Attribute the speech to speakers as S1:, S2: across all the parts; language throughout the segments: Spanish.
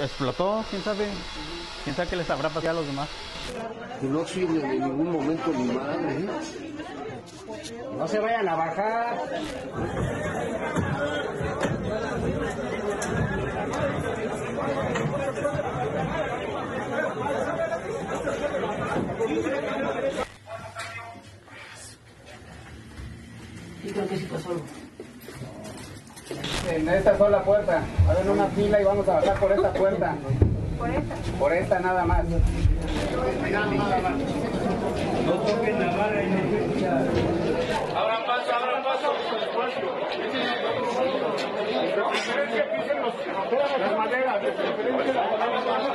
S1: explotó, quién sabe qué les habrá pasado a los demás.
S2: Y no sirve en ningún momento mi madre, ¿eh?
S3: No se vayan a bajar.
S4: Yo creo que sí pasó algo.
S3: En esta sola puerta, va a haber una fila y vamos a bajar por esta puerta.
S4: ¿Por esta?
S3: Por esta nada más.
S2: No toquen la vara y no
S5: Abran paso, despacio. De preferencia pisen las maderas, de preferencia las maderas.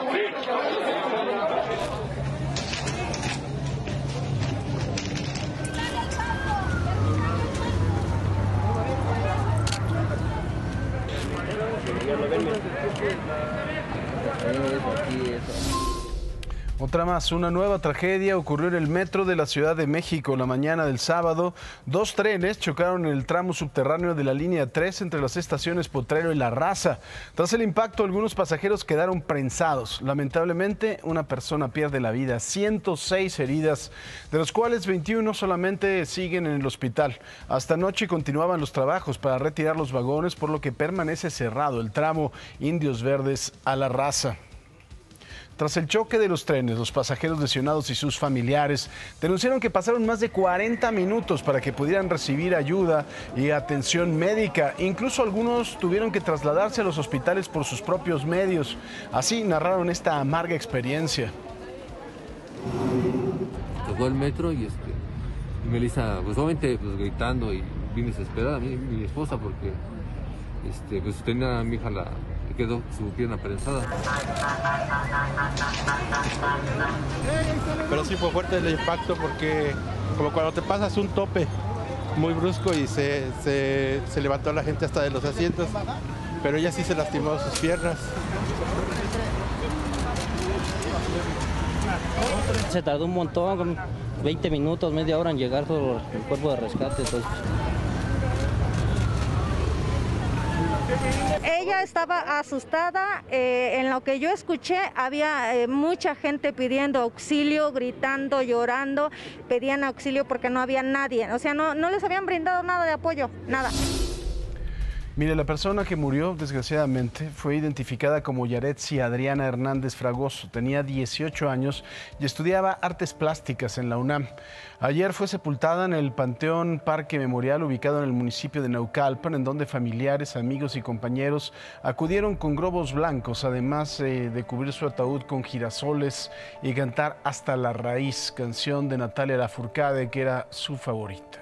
S6: Otra más, una nueva tragedia ocurrió en el metro de la Ciudad de México la mañana del sábado. Dos trenes chocaron en el tramo subterráneo de la línea 3 entre las estaciones Potrero y La Raza. Tras el impacto, algunos pasajeros quedaron prensados. Lamentablemente, una persona pierde la vida, 106 heridas, de los cuales 21 solamente siguen en el hospital. Hasta anoche continuaban los trabajos para retirar los vagones, por lo que permanece cerrado el tramo Indios Verdes a La Raza. Tras el choque de los trenes, los pasajeros lesionados y sus familiares denunciaron que pasaron más de 40 minutos para que pudieran recibir ayuda y atención médica. Incluso algunos tuvieron que trasladarse a los hospitales por sus propios medios. Así narraron esta amarga experiencia.
S7: Tocó el metro y Melissa, pues obviamente gritando, y vine desesperada, mi esposa, porque pues tenía a mi hija, le quedó su pierna prensada.
S8: Pero sí fue fuerte el impacto, porque como cuando te pasas un tope muy brusco y se levantó la gente hasta de los asientos, pero ella sí se lastimó sus piernas.
S9: Se tardó un montón, 20 minutos, media hora en llegar todo el cuerpo de rescate. Entonces.
S4: Ella estaba asustada, en lo que yo escuché había mucha gente pidiendo auxilio, gritando, llorando, pedían auxilio porque no había nadie, o sea, no les habían brindado nada de apoyo, nada.
S6: Mire, la persona que murió, desgraciadamente, fue identificada como Yaretsi Adriana Hernández Fragoso. Tenía 18 años y estudiaba artes plásticas en la UNAM. Ayer fue sepultada en el Panteón Parque Memorial, ubicado en el municipio de Naucalpan, en donde familiares, amigos y compañeros acudieron con globos blancos, además de cubrir su ataúd con girasoles y cantar Hasta la Raíz, canción de Natalia Lafourcade, que era su favorita.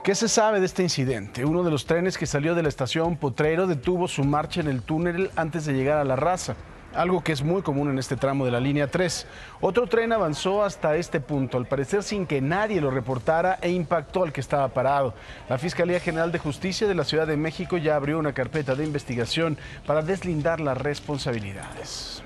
S6: ¿Qué se sabe de este incidente? Uno de los trenes que salió de la estación Potrero detuvo su marcha en el túnel antes de llegar a La Raza, algo que es muy común en este tramo de la línea 3. Otro tren avanzó hasta este punto, al parecer sin que nadie lo reportara, e impactó al que estaba parado. La Fiscalía General de Justicia de la Ciudad de México ya abrió una carpeta de investigación para deslindar las responsabilidades.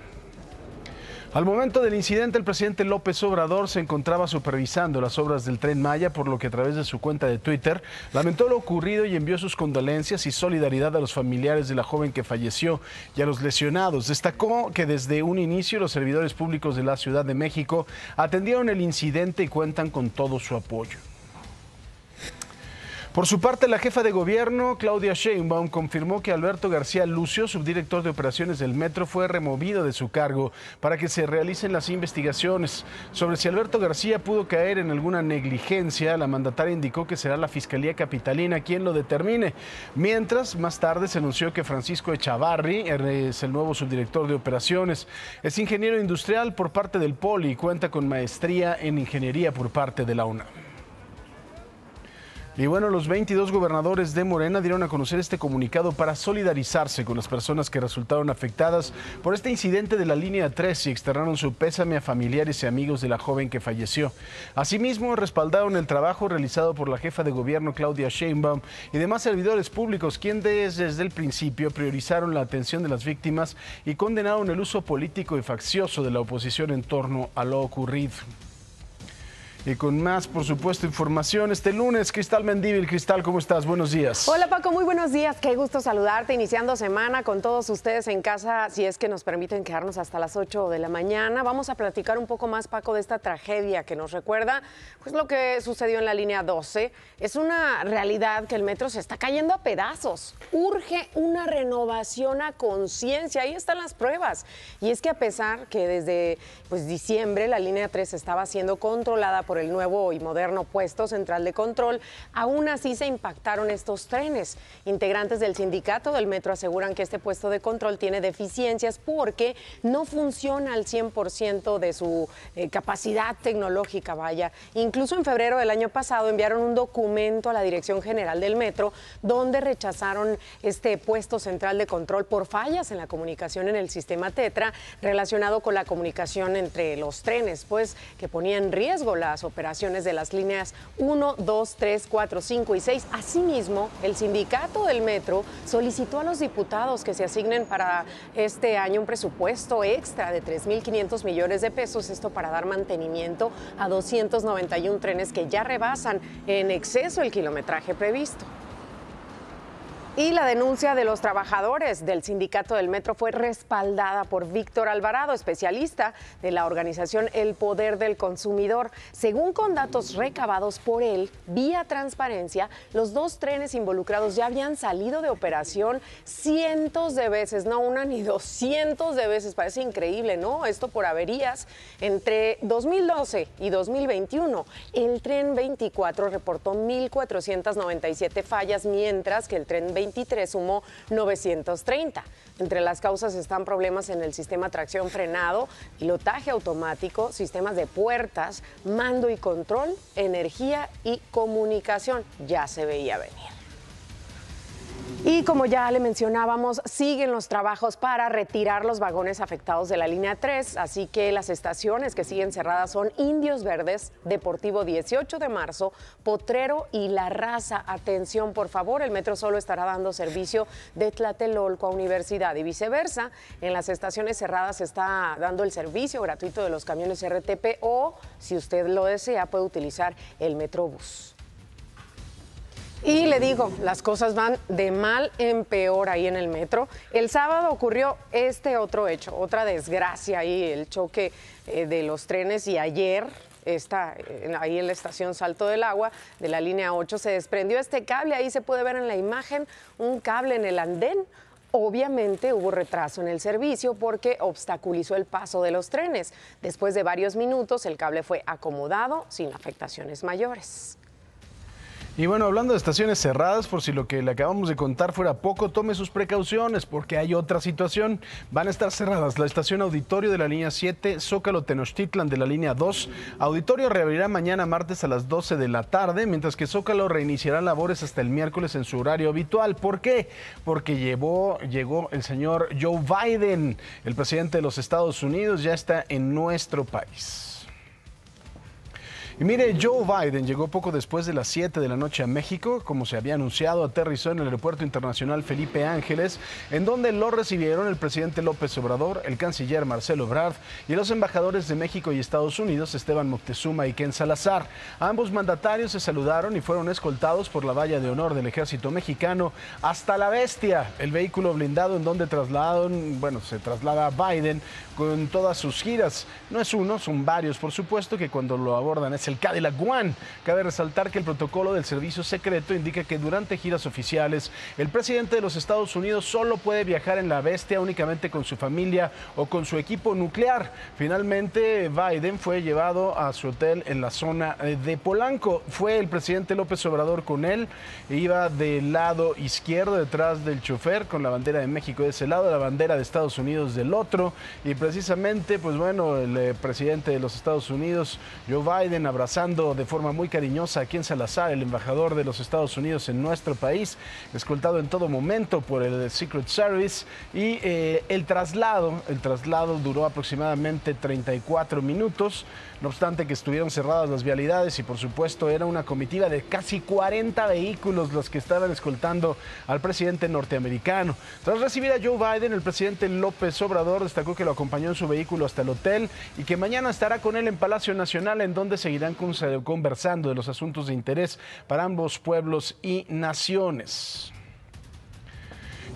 S6: Al momento del incidente, el presidente López Obrador se encontraba supervisando las obras del Tren Maya, por lo que a través de su cuenta de Twitter lamentó lo ocurrido y envió sus condolencias y solidaridad a los familiares de la joven que falleció y a los lesionados. Destacó que desde un inicio los servidores públicos de la Ciudad de México atendieron el incidente y cuentan con todo su apoyo. Por su parte, la jefa de gobierno, Claudia Sheinbaum, confirmó que Alberto García Lucio, subdirector de operaciones del metro, fue removido de su cargo para que se realicen las investigaciones. Sobre si Alberto García pudo caer en alguna negligencia, la mandataria indicó que será la Fiscalía Capitalina quien lo determine. Mientras, más tarde se anunció que Francisco Echavarri es el nuevo subdirector de operaciones. Es ingeniero industrial por parte del Poli y cuenta con maestría en ingeniería por parte de la UNAM. Y bueno, los 22 gobernadores de Morena dieron a conocer este comunicado para solidarizarse con las personas que resultaron afectadas por este incidente de la línea 3 y externaron su pésame a familiares y amigos de la joven que falleció. Asimismo, respaldaron el trabajo realizado por la jefa de gobierno Claudia Sheinbaum y demás servidores públicos, quienes desde el principio priorizaron la atención de las víctimas y condenaron el uso político y faccioso de la oposición en torno a lo ocurrido. y con más, por supuesto, información. Este lunes, Cristal Mendívil. Cristal, ¿cómo estás? Buenos días.
S10: Hola Paco, muy buenos días. Qué gusto saludarte, iniciando semana con todos ustedes en casa, si es que nos permiten quedarnos hasta las 8 de la mañana. Vamos a platicar un poco más, Paco, de esta tragedia que nos recuerda pues lo que sucedió en la línea 12. Es una realidad que el metro se está cayendo a pedazos. Urge una renovación a conciencia. Ahí están las pruebas. Y es que a pesar que desde diciembre la línea 3 estaba siendo controlada por el nuevo y moderno puesto central de control, aún así se impactaron estos trenes. Integrantes del sindicato del metro aseguran que este puesto de control tiene deficiencias porque no funciona al 100% de su capacidad tecnológica, vaya. Incluso en febrero del año pasado enviaron un documento a la Dirección General del Metro donde rechazaron este puesto central de control por fallas en la comunicación en el sistema Tetra relacionado con la comunicación entre los trenes, pues que ponía en riesgo las operaciones de las líneas 1, 2, 3, 4, 5 y 6. Asimismo, el sindicato del metro solicitó a los diputados que se asignen para este año un presupuesto extra de 3.500 millones de pesos, esto para dar mantenimiento a 291 trenes que ya rebasan en exceso el kilometraje previsto. Y la denuncia de los trabajadores del sindicato del metro fue respaldada por Víctor Alvarado, especialista de la organización El Poder del Consumidor. Según con datos recabados por él, vía transparencia, los dos trenes involucrados ya habían salido de operación cientos de veces, no una ni dos, cientos de veces. Parece increíble, ¿no? Esto por averías. Entre 2012 y 2021, el tren 24 reportó 1.497 fallas, mientras que el tren 23 sumó 930. Entre las causas están problemas en el sistema tracción frenado, pilotaje automático, sistemas de puertas, mando y control, energía y comunicación. Ya se veía venir. Y como ya le mencionábamos, siguen los trabajos para retirar los vagones afectados de la línea 3, así que las estaciones que siguen cerradas son Indios Verdes, Deportivo 18 de marzo, Potrero y La Raza. Atención, por favor, el metro solo estará dando servicio de Tlatelolco a Universidad y viceversa. En las estaciones cerradas se está dando el servicio gratuito de los camiones RTP o, si usted lo desea, puede utilizar el Metrobús. Y le digo, las cosas van de mal en peor ahí en el metro. El sábado ocurrió este otro hecho, otra desgracia ahí, el choque de los trenes, y ayer ahí en la estación Salto del Agua de la línea 8 se desprendió este cable. Ahí se puede ver en la imagen un cable en el andén. Obviamente hubo retraso en el servicio porque obstaculizó el paso de los trenes. Después de varios minutos el cable fue acomodado sin afectaciones mayores.
S6: Y bueno, hablando de estaciones cerradas, por si lo que le acabamos de contar fuera poco, tome sus precauciones porque hay otra situación. Van a estar cerradas la estación Auditorio de la línea 7, Zócalo Tenochtitlan de la línea 2. Auditorio reabrirá mañana martes a las 12 de la tarde, mientras que Zócalo reiniciará labores hasta el miércoles en su horario habitual. ¿Por qué? Porque llegó el señor Joe Biden, el presidente de los Estados Unidos, ya está en nuestro país. Y mire, Joe Biden llegó poco después de las 7 de la noche a México. Como se había anunciado, aterrizó en el Aeropuerto Internacional Felipe Ángeles, en donde lo recibieron el presidente López Obrador, el canciller Marcelo Ebrard y los embajadores de México y Estados Unidos, Esteban Moctezuma y Ken Salazar. Ambos mandatarios se saludaron y fueron escoltados por la valla de honor del ejército mexicano hasta La Bestia, el vehículo blindado en donde se traslada Biden con todas sus giras. No es uno, son varios, por supuesto, que cuando lo abordan es el Cadillac One. Cabe resaltar que el protocolo del servicio secreto indica que durante giras oficiales el presidente de los Estados Unidos solo puede viajar en La Bestia únicamente con su familia o con su equipo nuclear. Finalmente, Biden fue llevado a su hotel en la zona de Polanco. Fue el presidente López Obrador con él. Iba del lado izquierdo, detrás del chofer, con la bandera de México de ese lado, la bandera de Estados Unidos del otro. Y precisamente, pues bueno, el presidente de los Estados Unidos, Joe Biden, abrazando de forma muy cariñosa a Ken Salazar, el embajador de los Estados Unidos en nuestro país, escoltado en todo momento por el Secret Service. Y el traslado duró aproximadamente 34 minutos, no obstante que estuvieron cerradas las vialidades y por supuesto era una comitiva de casi 40 vehículos los que estaban escoltando al presidente norteamericano. Tras recibir a Joe Biden, el presidente López Obrador destacó que lo acompañó en su vehículo hasta el hotel y que mañana estará con él en Palacio Nacional, en donde seguirán seguirán conversando de los asuntos de interés para ambos pueblos y naciones.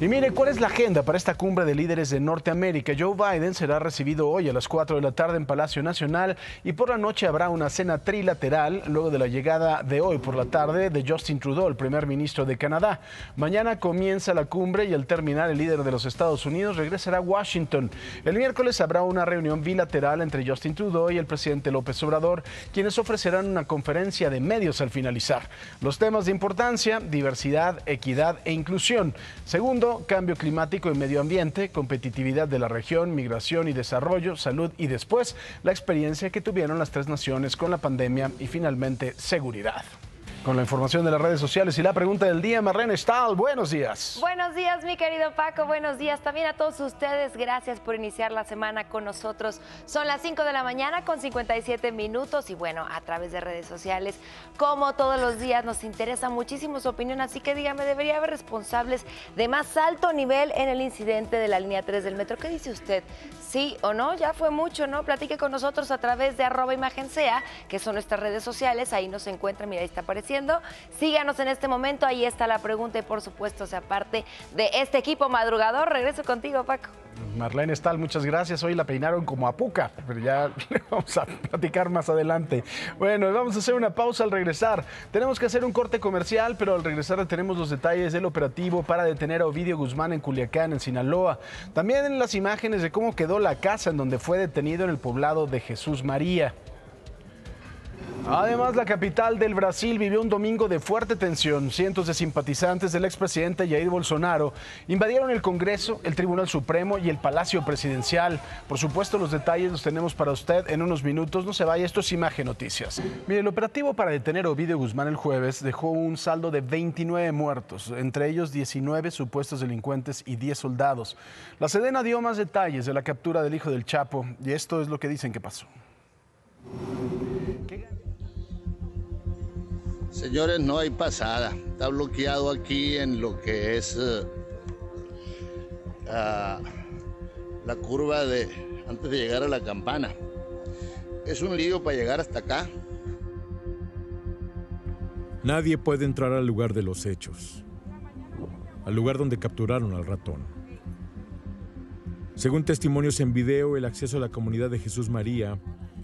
S6: Y mire, ¿cuál es la agenda para esta cumbre de líderes de Norteamérica? Joe Biden será recibido hoy a las 4 de la tarde en Palacio Nacional y por la noche habrá una cena trilateral luego de la llegada de hoy por la tarde de Justin Trudeau, el primer ministro de Canadá. Mañana comienza la cumbre y al terminar el líder de los Estados Unidos regresará a Washington. El miércoles habrá una reunión bilateral entre Justin Trudeau y el presidente López Obrador, quienes ofrecerán una conferencia de medios al finalizar. Los temas de importancia: diversidad, equidad e inclusión. Segundo, cambio climático y medio ambiente, competitividad de la región, migración y desarrollo, salud y después la experiencia que tuvieron las tres naciones con la pandemia y finalmente seguridad. Con la información de las redes sociales y la pregunta del día, Marlene Stahl, buenos días.
S11: Buenos días, mi querido Paco, buenos días también a todos ustedes. Gracias por iniciar la semana con nosotros. Son las 5 de la mañana con 57 minutos y bueno, a través de redes sociales, como todos los días, nos interesa muchísimo su opinión, así que dígame, ¿debería haber responsables de más alto nivel en el incidente de la línea 3 del metro? ¿Qué dice usted? ¿Sí o no? Ya fue mucho, ¿no? Platique con nosotros a través de @imagen_sea, que son nuestras redes sociales, ahí nos encuentra, mira, ahí está apareciendo. Síganos en este momento, ahí está la pregunta y por supuesto sea parte de este equipo madrugador. Regreso contigo, Paco.
S6: Marlene Stahl, muchas gracias. Hoy la peinaron como a Puca, pero ya le vamos a platicar más adelante. Bueno, vamos a hacer una pausa al regresar. Tenemos que hacer un corte comercial, pero al regresar tenemos los detalles del operativo para detener a Ovidio Guzmán en Culiacán, en Sinaloa. También las imágenes de cómo quedó la casa en donde fue detenido en el poblado de Jesús María. Además, la capital del Brasil vivió un domingo de fuerte tensión. Cientos de simpatizantes del expresidente Jair Bolsonaro invadieron el Congreso, el Tribunal Supremo y el Palacio Presidencial. Por supuesto, los detalles los tenemos para usted en unos minutos. No se vaya, esto es Imagen Noticias. Mire, el operativo para detener a Ovidio Guzmán el jueves dejó un saldo de 29 muertos, entre ellos 19 supuestos delincuentes y 10 soldados. La Sedena dio más detalles de la captura del hijo del Chapo y esto es lo que dicen que pasó.
S12: Señores, no hay pasada. Está bloqueado aquí en lo que es la curva de antes de llegar a la Campana. Es un lío para llegar hasta acá.
S13: Nadie puede entrar al lugar de los hechos, al lugar donde capturaron al ratón. Según testimonios en video, el acceso a la comunidad de Jesús María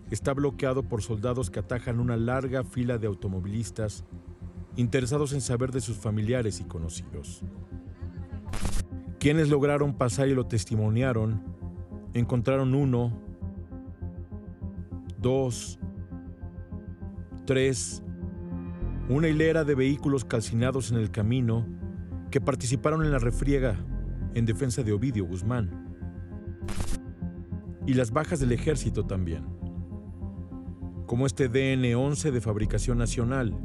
S13: está bloqueado por soldados que atajan una larga fila de automovilistas interesados en saber de sus familiares y conocidos. Quienes lograron pasar y lo testimoniaron, encontraron 1, 2, 3, una hilera de vehículos calcinados en el camino que participaron en la refriega en defensa de Ovidio Guzmán. Y las bajas del ejército también, como este DN-11 de fabricación nacional,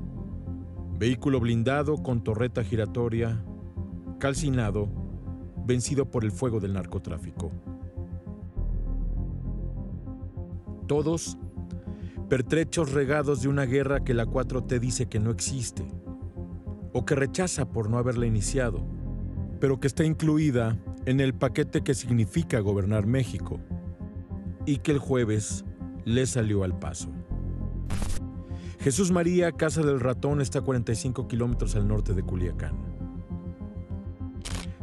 S13: vehículo blindado con torreta giratoria, calcinado, vencido por el fuego del narcotráfico. Todos pertrechos regados de una guerra que la 4T dice que no existe, o que rechaza por no haberla iniciado, pero que está incluida en el paquete que significa gobernar México, y que el jueves le salió al paso. Jesús María, Casa del Ratón, está a 45 kilómetros al norte de Culiacán.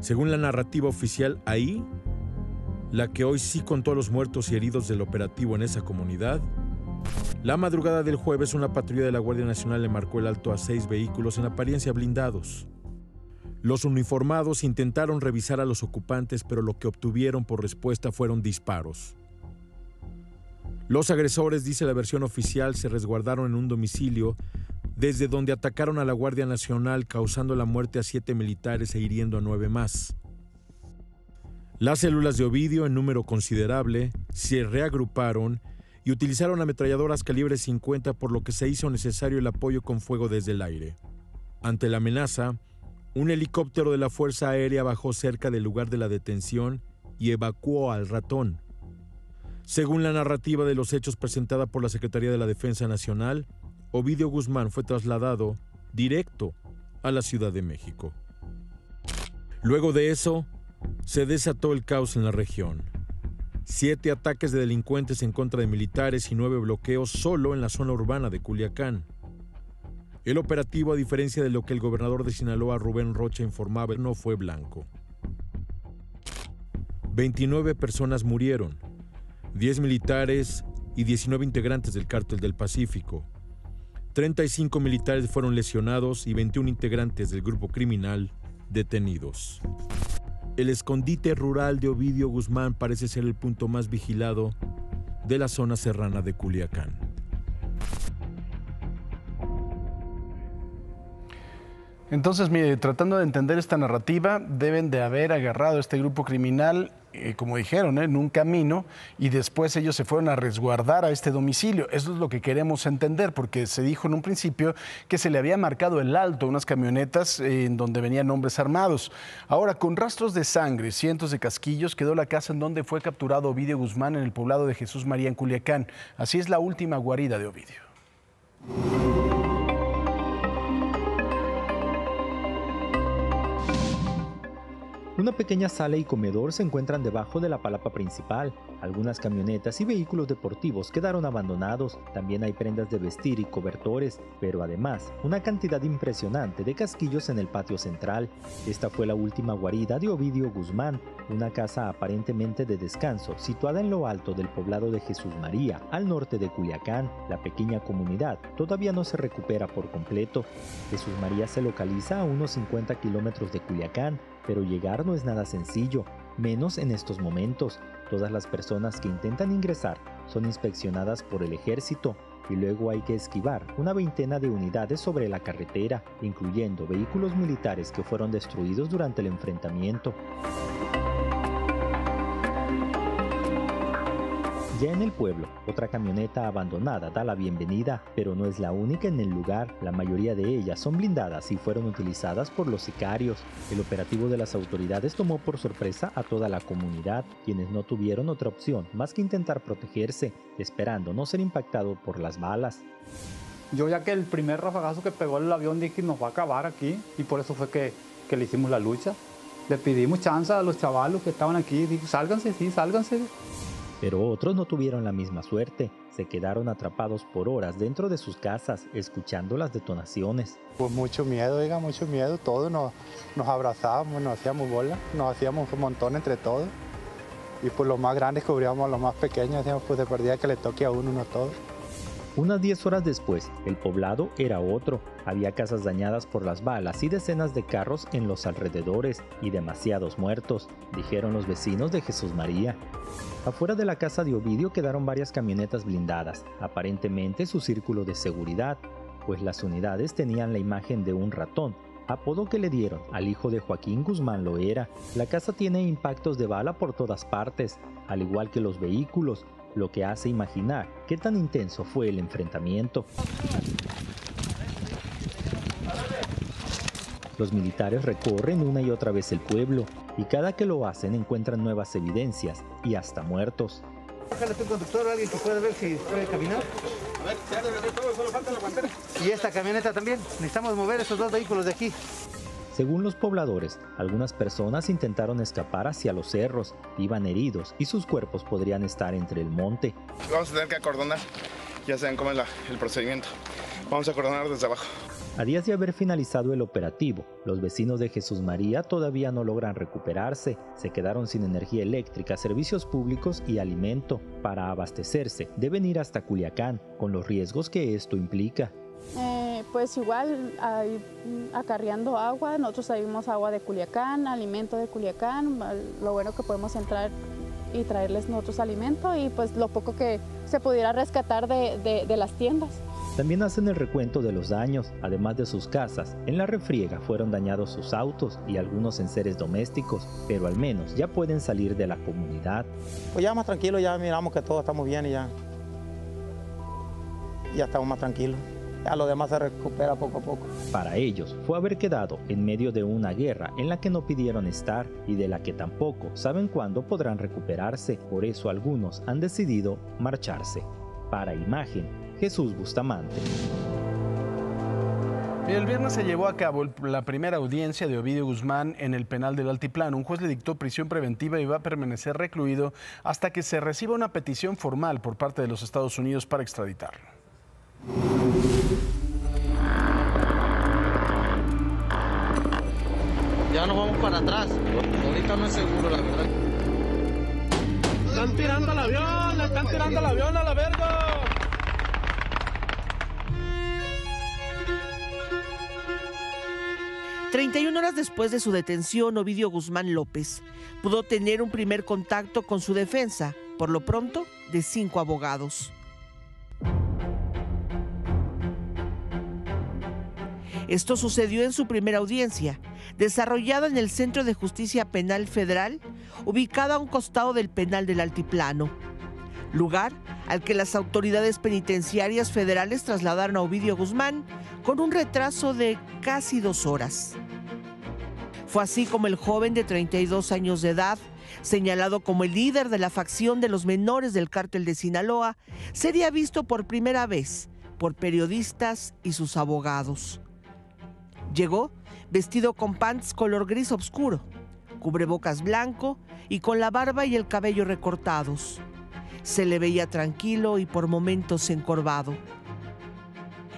S13: Según la narrativa oficial, ahí, la que hoy sí contó a los muertos y heridos del operativo en esa comunidad, la madrugada del jueves una patrulla de la Guardia Nacional le marcó el alto a 6 vehículos en apariencia blindados. Los uniformados intentaron revisar a los ocupantes, pero lo que obtuvieron por respuesta fueron disparos. Los agresores, dice la versión oficial, se resguardaron en un domicilio desde donde atacaron a la Guardia Nacional, causando la muerte a 7 militares e hiriendo a 9 más. Las células de Ovidio, en número considerable, se reagruparon y utilizaron ametralladoras calibre 50, por lo que se hizo necesario el apoyo con fuego desde el aire. Ante la amenaza, un helicóptero de la Fuerza Aérea bajó cerca del lugar de la detención y evacuó al ratón. Según la narrativa de los hechos presentada por la Secretaría de la Defensa Nacional, Ovidio Guzmán fue trasladado directo a la Ciudad de México. Luego de eso, se desató el caos en la región. 7 ataques de delincuentes en contra de militares y 9 bloqueos solo en la zona urbana de Culiacán. El operativo, a diferencia de lo que el gobernador de Sinaloa, Rubén Rocha, informaba, no fue blanco. 29 personas murieron, 10 militares y 19 integrantes del Cártel del Pacífico. 35 militares fueron lesionados y 21 integrantes del grupo criminal detenidos. El escondite rural de Ovidio Guzmán parece ser el punto más vigilado de la zona serrana de Culiacán.
S6: Entonces, mire, tratando de entender esta narrativa, deben de haber agarrado a este grupo criminal, como dijeron, en un camino, y después ellos se fueron a resguardar a este domicilio. Eso es lo que queremos entender, porque se dijo en un principio que se le había marcado el alto a unas camionetas en donde venían hombres armados. Ahora, con rastros de sangre, cientos de casquillos, quedó la casa en donde fue capturado Ovidio Guzmán en el poblado de Jesús María, en Culiacán. Así es la última guarida de Ovidio.
S14: Una pequeña sala y comedor se encuentran debajo de la palapa principal. Algunas camionetas y vehículos deportivos quedaron abandonados. También hay prendas de vestir y cobertores, pero además una cantidad impresionante de casquillos en el patio central. Esta fue la última guarida de Ovidio Guzmán, una casa aparentemente de descanso situada en lo alto del poblado de Jesús María, al norte de Culiacán. La pequeña comunidad todavía no se recupera por completo. Jesús María se localiza a unos 50 kilómetros de Culiacán, pero llegar no es nada sencillo, menos en estos momentos. Todas las personas que intentan ingresar son inspeccionadas por el ejército y luego hay que esquivar una veintena de unidades sobre la carretera, incluyendo vehículos militares que fueron destruidos durante el enfrentamiento. Ya en el pueblo, otra camioneta abandonada da la bienvenida, pero no es la única en el lugar. La mayoría de ellas son blindadas y fueron utilizadas por los sicarios. El operativo de las autoridades tomó por sorpresa a toda la comunidad, quienes no tuvieron otra opción más que intentar protegerse, esperando no ser impactado por las balas.
S3: Yo ya que el primer rafagazo que pegó el avión dije nos va a acabar aquí y por eso fue que le hicimos la lucha. Le pedimos chance a los chavalos que estaban aquí, dijo sálganse, sí, sálganse.
S14: Pero otros no tuvieron la misma suerte. Se quedaron atrapados por horas dentro de sus casas, escuchando las detonaciones.
S8: Pues mucho miedo, mucho miedo. Todos nos abrazábamos, nos hacíamos bola, nos hacíamos un montón entre todos. Y pues los más grandes cubríamos a los más pequeños, decíamos pues de perdida que le toque a uno todo.
S14: Unas 10 horas después, el poblado era otro. Había casas dañadas por las balas y decenas de carros en los alrededores y demasiados muertos, dijeron los vecinos de Jesús María. Afuera de la casa de Ovidio quedaron varias camionetas blindadas, aparentemente su círculo de seguridad, pues las unidades tenían la imagen de un ratón, apodo que le dieron al hijo de Joaquín Guzmán Loera. La casa tiene impactos de bala por todas partes, al igual que los vehículos, lo que hace imaginar qué tan intenso fue el enfrentamiento. Los militares recorren una y otra vez el pueblo, y cada que lo hacen encuentran nuevas evidencias y hasta muertos.
S15: Bájale tu conductor o alguien que pueda ver si puede caminar.
S5: A ver, ya debe de todo, solo falta la guantera.
S15: Y esta camioneta también. Necesitamos mover esos dos vehículos de aquí.
S14: Según los pobladores, algunas personas intentaron escapar hacia los cerros, iban heridos y sus cuerpos podrían estar entre el monte.
S16: Vamos a tener que acordonar, ya saben cómo es el procedimiento. Vamos a acordonar desde abajo.
S14: A días de haber finalizado el operativo, los vecinos de Jesús María todavía no logran recuperarse. Se quedaron sin energía eléctrica, servicios públicos y alimento. Para abastecerse, deben ir hasta Culiacán, con los riesgos que esto implica.
S17: Pues igual acarreando agua, nosotros traímos agua de Culiacán, alimento de Culiacán, lo bueno que podemos entrar y traerles nosotros alimento y pues lo poco que se pudiera rescatar de las tiendas.
S14: También hacen el recuento de los daños, además de sus casas. En la refriega fueron dañados sus autos y algunos enseres domésticos, pero al menos ya pueden salir de la comunidad.
S18: Pues ya más tranquilo, ya miramos que todo estamos bien y ya estamos más tranquilos. Ya lo demás se recupera poco a poco.
S14: Para ellos fue haber quedado en medio de una guerra en la que no pidieron estar y de la que tampoco saben cuándo podrán recuperarse. Por eso algunos han decidido marcharse. Para Imagen, Jesús Bustamante.
S6: El viernes se llevó a cabo la primera audiencia de Ovidio Guzmán en el penal del Altiplano. Un juez le dictó prisión preventiva y va a permanecer recluido hasta que se reciba una petición formal por parte de los Estados Unidos para extraditarlo.
S19: Ya nos vamos para atrás. Ahorita no es seguro, la verdad.
S5: ¡Están tirando el avión! ¡Están tirando el avión a la verga!
S20: 31 horas después de su detención, Ovidio Guzmán López pudo tener un primer contacto con su defensa, por lo pronto, de 5 abogados. Esto sucedió en su primera audiencia, desarrollada en el Centro de Justicia Penal Federal, ubicado a un costado del penal del Altiplano, lugar al que las autoridades penitenciarias federales trasladaron a Ovidio Guzmán con un retraso de casi 2 horas. Fue así como el joven de 32 años de edad, señalado como el líder de la facción de los menores del cártel de Sinaloa, sería visto por primera vez por periodistas y sus abogados. Llegó vestido con pants color gris oscuro, cubrebocas blanco y con la barba y el cabello recortados. Se le veía tranquilo y por momentos encorvado.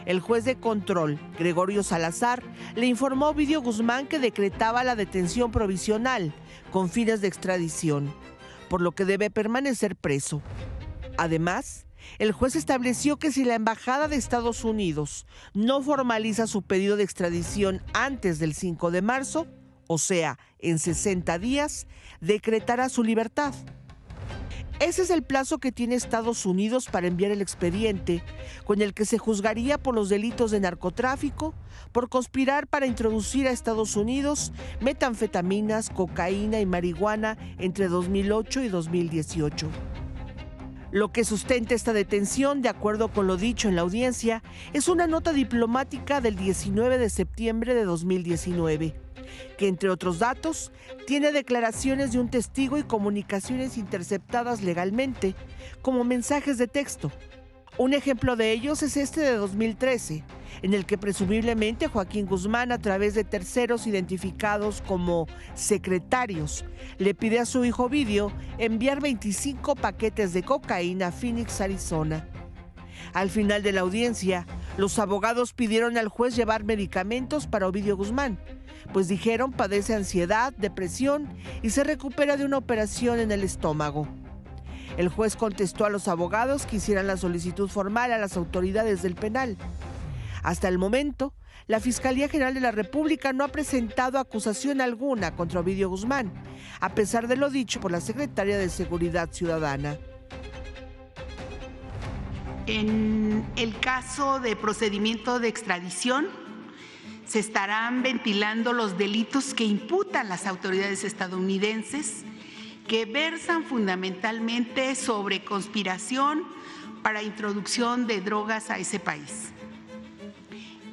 S20: El juez de control, Gregorio Salazar, le informó a Ovidio Guzmán que decretaba la detención provisional con fines de extradición, por lo que debe permanecer preso. Además, el juez estableció que si la Embajada de Estados Unidos no formaliza su pedido de extradición antes del 5 de marzo, o sea, en 60 días, decretará su libertad. Ese es el plazo que tiene Estados Unidos para enviar el expediente, con el que se juzgaría por los delitos de narcotráfico, por conspirar para introducir a Estados Unidos metanfetaminas, cocaína y marihuana entre 2008 y 2018. Lo que sustenta esta detención, de acuerdo con lo dicho en la audiencia, es una nota diplomática del 19 de septiembre de 2019, que entre otros datos tiene declaraciones de un testigo y comunicaciones interceptadas legalmente, como mensajes de texto. Un ejemplo de ellos es este de 2013, en el que presumiblemente Joaquín Guzmán, a través de terceros identificados como secretarios, le pide a su hijo Ovidio enviar 25 paquetes de cocaína a Phoenix, Arizona. Al final de la audiencia, los abogados pidieron al juez llevar medicamentos para Ovidio Guzmán, pues dijeron padece ansiedad, depresión y se recupera de una operación en el estómago. El juez contestó a los abogados que hicieran la solicitud formal a las autoridades del penal. Hasta el momento, la Fiscalía General de la República no ha presentado acusación alguna contra Ovidio Guzmán, a pesar de lo dicho por la Secretaria de Seguridad Ciudadana.
S21: En el caso de procedimiento de extradición, se estarán ventilando los delitos que imputan las autoridades estadounidenses, que versan fundamentalmente sobre conspiración para introducción de drogas a ese país.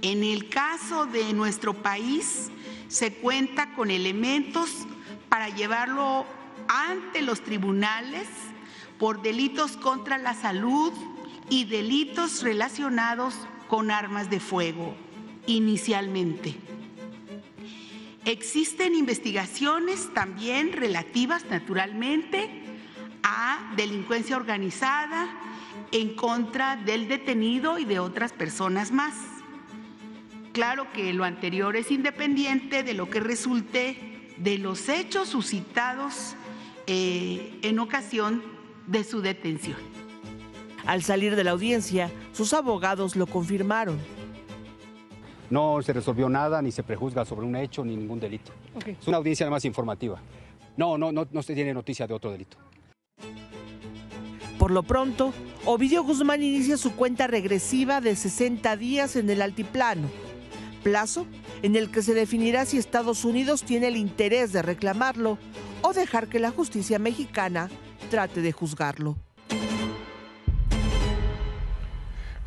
S21: En el caso de nuestro país, se cuenta con elementos para llevarlo ante los tribunales por delitos contra la salud y delitos relacionados con armas de fuego, inicialmente. Existen investigaciones también relativas, naturalmente, a delincuencia organizada en contra del detenido y de otras personas más. Claro que lo anterior es independiente de lo que resulte de los hechos suscitados en ocasión de su detención.
S20: Al salir de la audiencia, sus abogados lo confirmaron.
S22: No se resolvió nada, ni se prejuzga sobre un hecho, ni ningún delito. Okay. Es una audiencia además informativa. No se tiene noticia de otro delito.
S20: Por lo pronto, Ovidio Guzmán inicia su cuenta regresiva de 60 días en el Altiplano, plazo en el que se definirá si Estados Unidos tiene el interés de reclamarlo o dejar que la justicia mexicana trate de juzgarlo.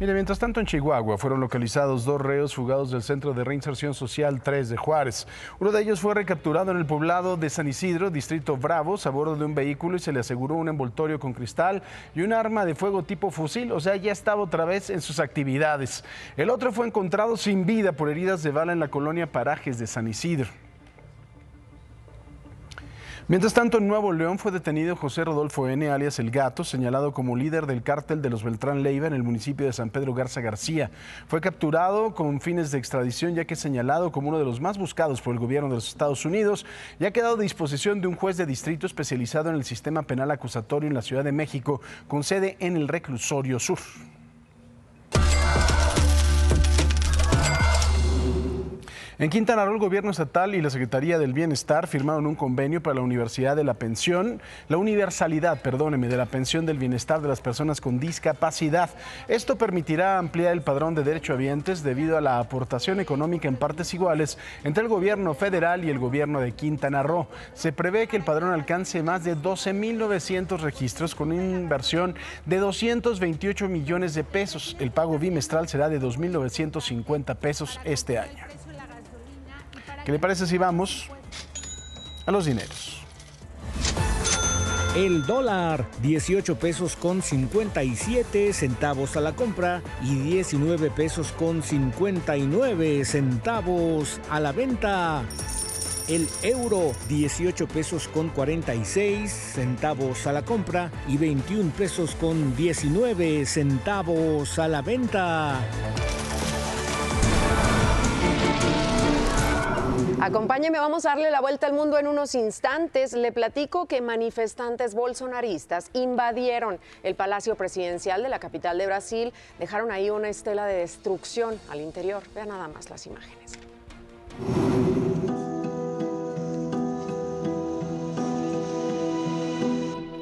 S6: Mire, mientras tanto en Chihuahua fueron localizados 2 reos fugados del Centro de Reinserción Social 3 de Juárez. Uno de ellos fue recapturado en el poblado de San Isidro, distrito Bravos, a bordo de un vehículo, y se le aseguró un envoltorio con cristal y un arma de fuego tipo fusil, o sea, ya estaba otra vez en sus actividades. El otro fue encontrado sin vida por heridas de bala en la colonia Parajes de San Isidro. Mientras tanto, en Nuevo León fue detenido José Rodolfo N., alias El Gato, señalado como líder del cártel de los Beltrán Leiva en el municipio de San Pedro Garza García. Fue capturado con fines de extradición, ya que es señalado como uno de los más buscados por el gobierno de los Estados Unidos y ha quedado a disposición de un juez de distrito especializado en el sistema penal acusatorio en la Ciudad de México, con sede en el Reclusorio Sur. En Quintana Roo, el gobierno estatal y la Secretaría del Bienestar firmaron un convenio para la universalidad de la pensión del bienestar de las personas con discapacidad. Esto permitirá ampliar el padrón de derechohabientes debido a la aportación económica en partes iguales entre el gobierno federal y el gobierno de Quintana Roo. Se prevé que el padrón alcance más de 12,900 registros con una inversión de 228 millones de pesos. El pago bimestral será de 2,950 pesos este año. ¿Qué le parece si vamos a los dineros?
S1: El dólar, 18 pesos con 57 centavos a la compra y 19 pesos con 59 centavos a la venta. El euro, 18 pesos con 46 centavos a la compra y 21 pesos con 19 centavos a la venta.
S10: Acompáñeme, vamos a darle la vuelta al mundo en unos instantes. Le platico que manifestantes bolsonaristas invadieron el Palacio Presidencial de la capital de Brasil. Dejaron ahí una estela de destrucción al interior. Vean nada más las imágenes.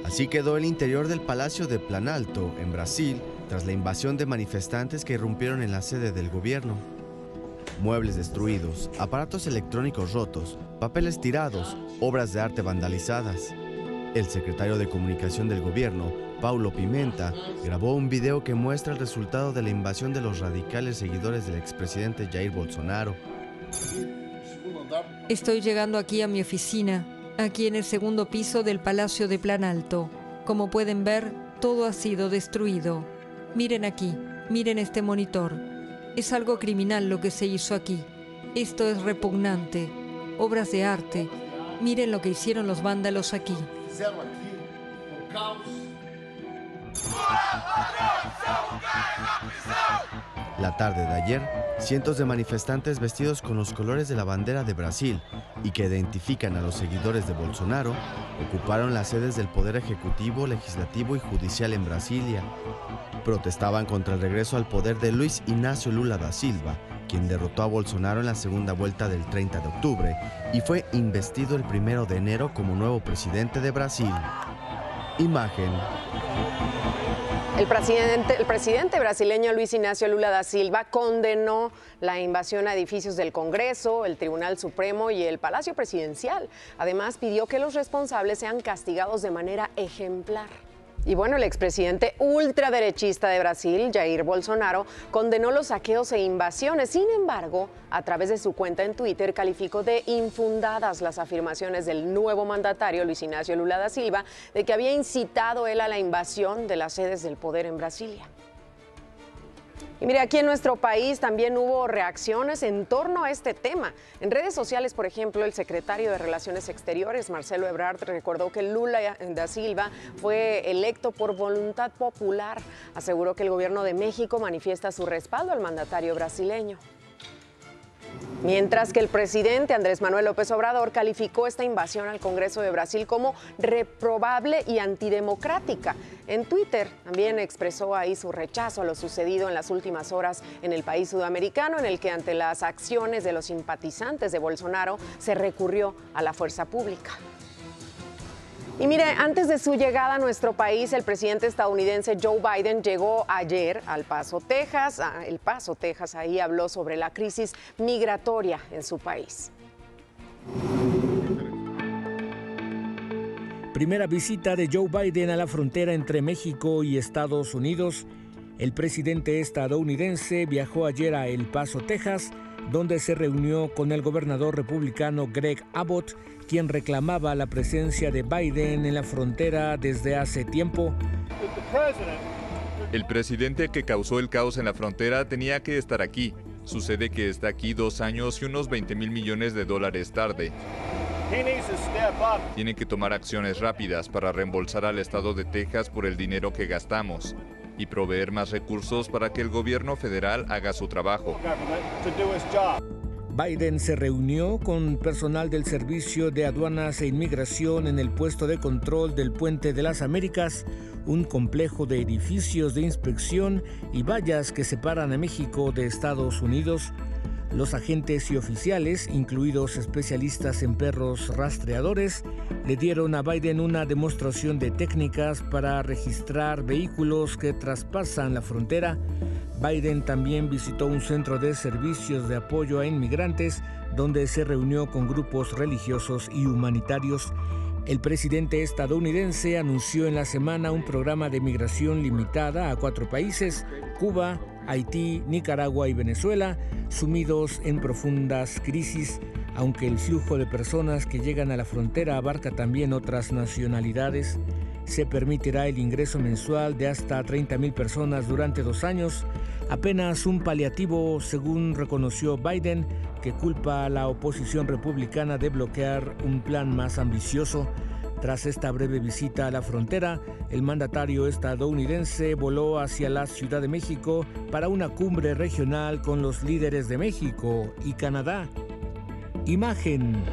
S2: Así quedó el interior del Palacio de Planalto, en Brasil, tras la invasión de manifestantes que irrumpieron en la sede del gobierno. Muebles destruidos, aparatos electrónicos rotos, papeles tirados, obras de arte vandalizadas. El secretario de Comunicación del gobierno, Paulo Pimenta, grabó un video que muestra el resultado de la invasión de los radicales seguidores del expresidente Jair Bolsonaro.
S23: Estoy llegando aquí a mi oficina, aquí en el segundo piso del Palacio de Planalto. Como pueden ver, todo ha sido destruido. Miren aquí, miren este monitor. Es algo criminal lo que se hizo aquí. Esto es repugnante. Obras de arte. Miren lo que hicieron los vándalos aquí.
S2: La tarde de ayer, cientos de manifestantes vestidos con los colores de la bandera de Brasil y que identifican a los seguidores de Bolsonaro, ocuparon las sedes del Poder Ejecutivo, Legislativo y Judicial en Brasilia. Protestaban contra el regreso al poder de Luiz Inácio Lula da Silva, quien derrotó a Bolsonaro en la segunda vuelta del 30 de octubre y fue investido el 1 de enero como nuevo presidente de Brasil. Imagen.
S10: El presidente brasileño Luiz Inácio Lula da Silva condenó la invasión a edificios del Congreso, el Tribunal Supremo y el Palacio Presidencial. Además, pidió que los responsables sean castigados de manera ejemplar. Y bueno, el expresidente ultraderechista de Brasil, Jair Bolsonaro, condenó los saqueos e invasiones. Sin embargo, a través de su cuenta en Twitter, calificó de infundadas las afirmaciones del nuevo mandatario, Luiz Inácio Lula da Silva, de que había incitado él a la invasión de las sedes del poder en Brasilia. Y mire, aquí en nuestro país también hubo reacciones en torno a este tema. En redes sociales, por ejemplo, el secretario de Relaciones Exteriores, Marcelo Ebrard, recordó que Lula da Silva fue electo por voluntad popular. Aseguró que el gobierno de México manifiesta su respaldo al mandatario brasileño. Mientras que el presidente Andrés Manuel López Obrador calificó esta invasión al Congreso de Brasil como reprobable y antidemocrática. En Twitter también expresó ahí su rechazo a lo sucedido en las últimas horas en el país sudamericano, en el que ante las acciones de los simpatizantes de Bolsonaro se recurrió a la fuerza pública. Y mire, antes de su llegada a nuestro país, el presidente estadounidense Joe Biden llegó ayer al Paso, Texas. El Paso, Texas, ahí habló sobre la crisis migratoria en su país.
S1: Primera visita de Joe Biden a la frontera entre México y Estados Unidos El presidente estadounidense viajó ayer a El Paso, Texas, donde se reunió con el gobernador republicano Greg Abbott, quien reclamaba la presencia de Biden en la frontera desde hace tiempo.
S4: El presidente que causó el caos en la frontera tenía que estar aquí. Sucede que está aquí 2 años y unos $20 mil millones tarde. Tiene que tomar acciones rápidas para reembolsar al estado de Texas por el dinero que gastamos y proveer más recursos para que el gobierno federal haga su trabajo.
S1: Biden se reunió con personal del Servicio de Aduanas e Inmigración en el puesto de control del Puente de las Américas, un complejo de edificios de inspección y vallas que separan a México de Estados Unidos. Los agentes y oficiales, incluidos especialistas en perros rastreadores, le dieron a Biden una demostración de técnicas para registrar vehículos que traspasan la frontera. Biden también visitó un centro de servicios de apoyo a inmigrantes, donde se reunió con grupos religiosos y humanitarios. El presidente estadounidense anunció en la semana un programa de migración limitada a 4 países: Cuba, Haití, Nicaragua y Venezuela, sumidos en profundas crisis, aunque el flujo de personas que llegan a la frontera abarca también otras nacionalidades. Se permitirá el ingreso mensual de hasta 30,000 personas durante 2 años, apenas un paliativo, según reconoció Biden, que culpa a la oposición republicana de bloquear un plan más ambicioso. Tras esta breve visita a la frontera, el mandatario estadounidense voló hacia la Ciudad de México para una cumbre regional con los líderes de México y Canadá. Imagen.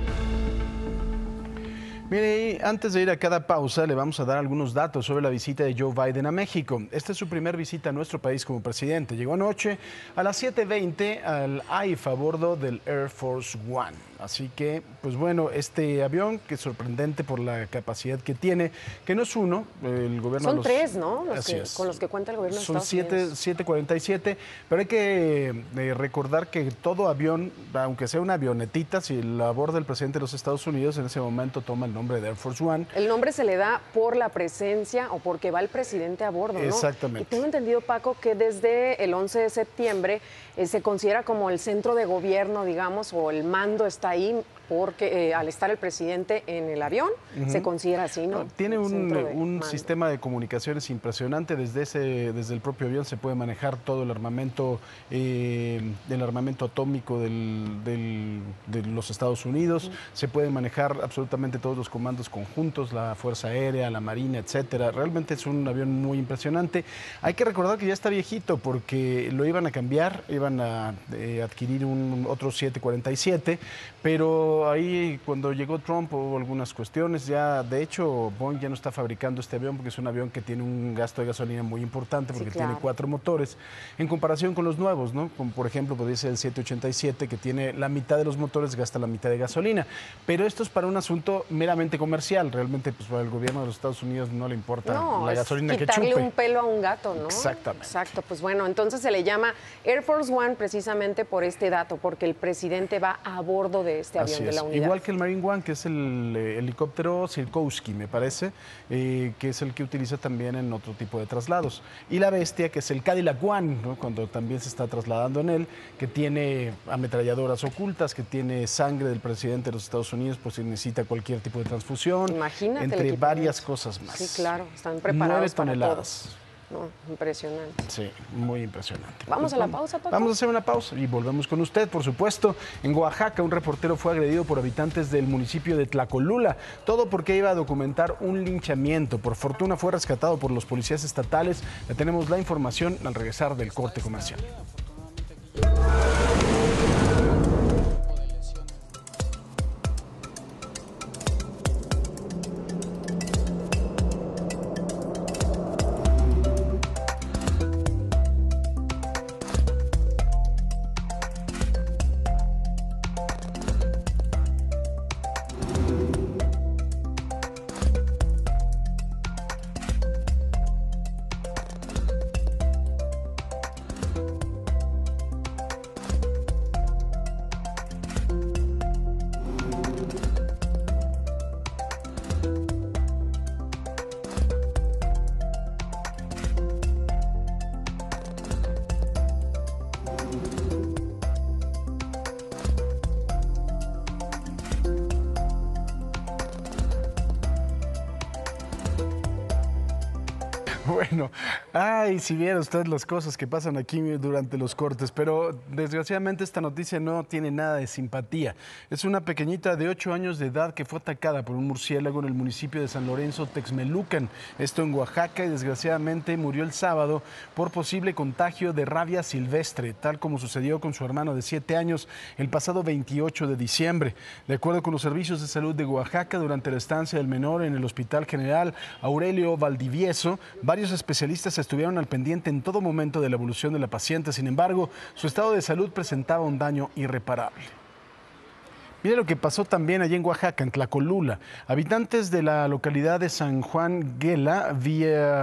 S6: Mire, antes de ir a cada pausa, le vamos a dar algunos datos sobre la visita de Joe Biden a México. Esta es su primera visita a nuestro país como presidente. Llegó anoche a las 7:20 al AIFA a bordo del Air Force One. Así que, pues bueno, este avión, que es sorprendente por la capacidad que tiene, que no es uno, el gobierno...
S10: Son 3, ¿no?
S6: Con
S10: los que cuenta el gobierno de
S6: Son
S10: Estados Unidos.
S6: 747, pero hay que recordar que todo avión, aunque sea una avionetita, si la aborda el presidente de los Estados Unidos, en ese momento toma el nombre de Air Force One.
S10: El nombre se le da por la presencia o porque va el presidente a bordo, ¿no?
S6: Exactamente.
S10: Y tengo entendido, Paco, que desde el 11 de septiembre se considera como el centro de gobierno, digamos, o el mando está ahí, porque al estar el presidente en el avión, se considera así, ¿no?
S6: Tiene un sistema de comunicaciones impresionante. Desde el propio avión se puede manejar todo el armamento atómico de los Estados Unidos. Se puede manejar absolutamente todos los comandos conjuntos, la Fuerza Aérea, la Marina, etcétera. Realmente es un avión muy impresionante. Hay que recordar que ya está viejito porque lo iban a cambiar, iban a adquirir otro 747, pero ahí cuando llegó Trump hubo algunas cuestiones. Ya, de hecho, Boeing ya no está fabricando este avión porque es un avión que tiene un gasto de gasolina muy importante porque tiene 4 motores en comparación con los nuevos, ¿no? Como por ejemplo, podría ser el 787, que tiene la mitad de los motores, gasta la mitad de gasolina. Pero esto es para un asunto meramente comercial. Realmente, pues para el gobierno de los Estados Unidos no le importa la gasolina que chupe.
S10: Quitarle un pelo a un gato, ¿no?
S6: Exactamente.
S10: Exacto. Pues bueno, entonces se le llama Air Force One precisamente por este dato, porque el presidente va a bordo de este avión de la unidad.
S6: Igual que el Marine One, que es el helicóptero Sikorsky, me parece, que es el que utiliza también en otro tipo de traslados. Y la Bestia, que es el Cadillac One, ¿no? Cuando también se está trasladando en él, que tiene ametralladoras ocultas, que tiene sangre del presidente de los Estados Unidos, pues si necesita cualquier tipo de transfusión.
S10: Imagínate.
S6: Entre varias cosas más.
S10: Sí, claro, están preparados
S6: 9 toneladas.
S10: Para todo. No, impresionante.
S6: Sí, muy impresionante.
S10: Vamos a la pausa, Paco.
S6: Vamos a hacer una pausa y volvemos con usted, por supuesto. En Oaxaca, un reportero fue agredido por habitantes del municipio de Tlacolula. Todo porque iba a documentar un linchamiento. Por fortuna fue rescatado por los policías estatales. Le tenemos la información al regresar del corte comercial. Bueno, ay, si viera usted las cosas que pasan aquí durante los cortes, pero desgraciadamente esta noticia no tiene nada de simpatía. Es una pequeñita de 8 años de edad que fue atacada por un murciélago en el municipio de San Lorenzo, Texmelucan, esto en Oaxaca, y desgraciadamente murió el sábado por posible contagio de rabia silvestre, tal como sucedió con su hermano de 7 años el pasado 28 de diciembre. De acuerdo con los servicios de salud de Oaxaca, durante la estancia del menor en el Hospital General Aurelio Valdivieso, varios especialistas estuvieron al pendiente en todo momento de la evolución de la paciente. Sin embargo, su estado de salud presentaba un daño irreparable. Mire lo que pasó también allí en Oaxaca, en Tlacolula. Habitantes de la localidad de San Juan Guelavía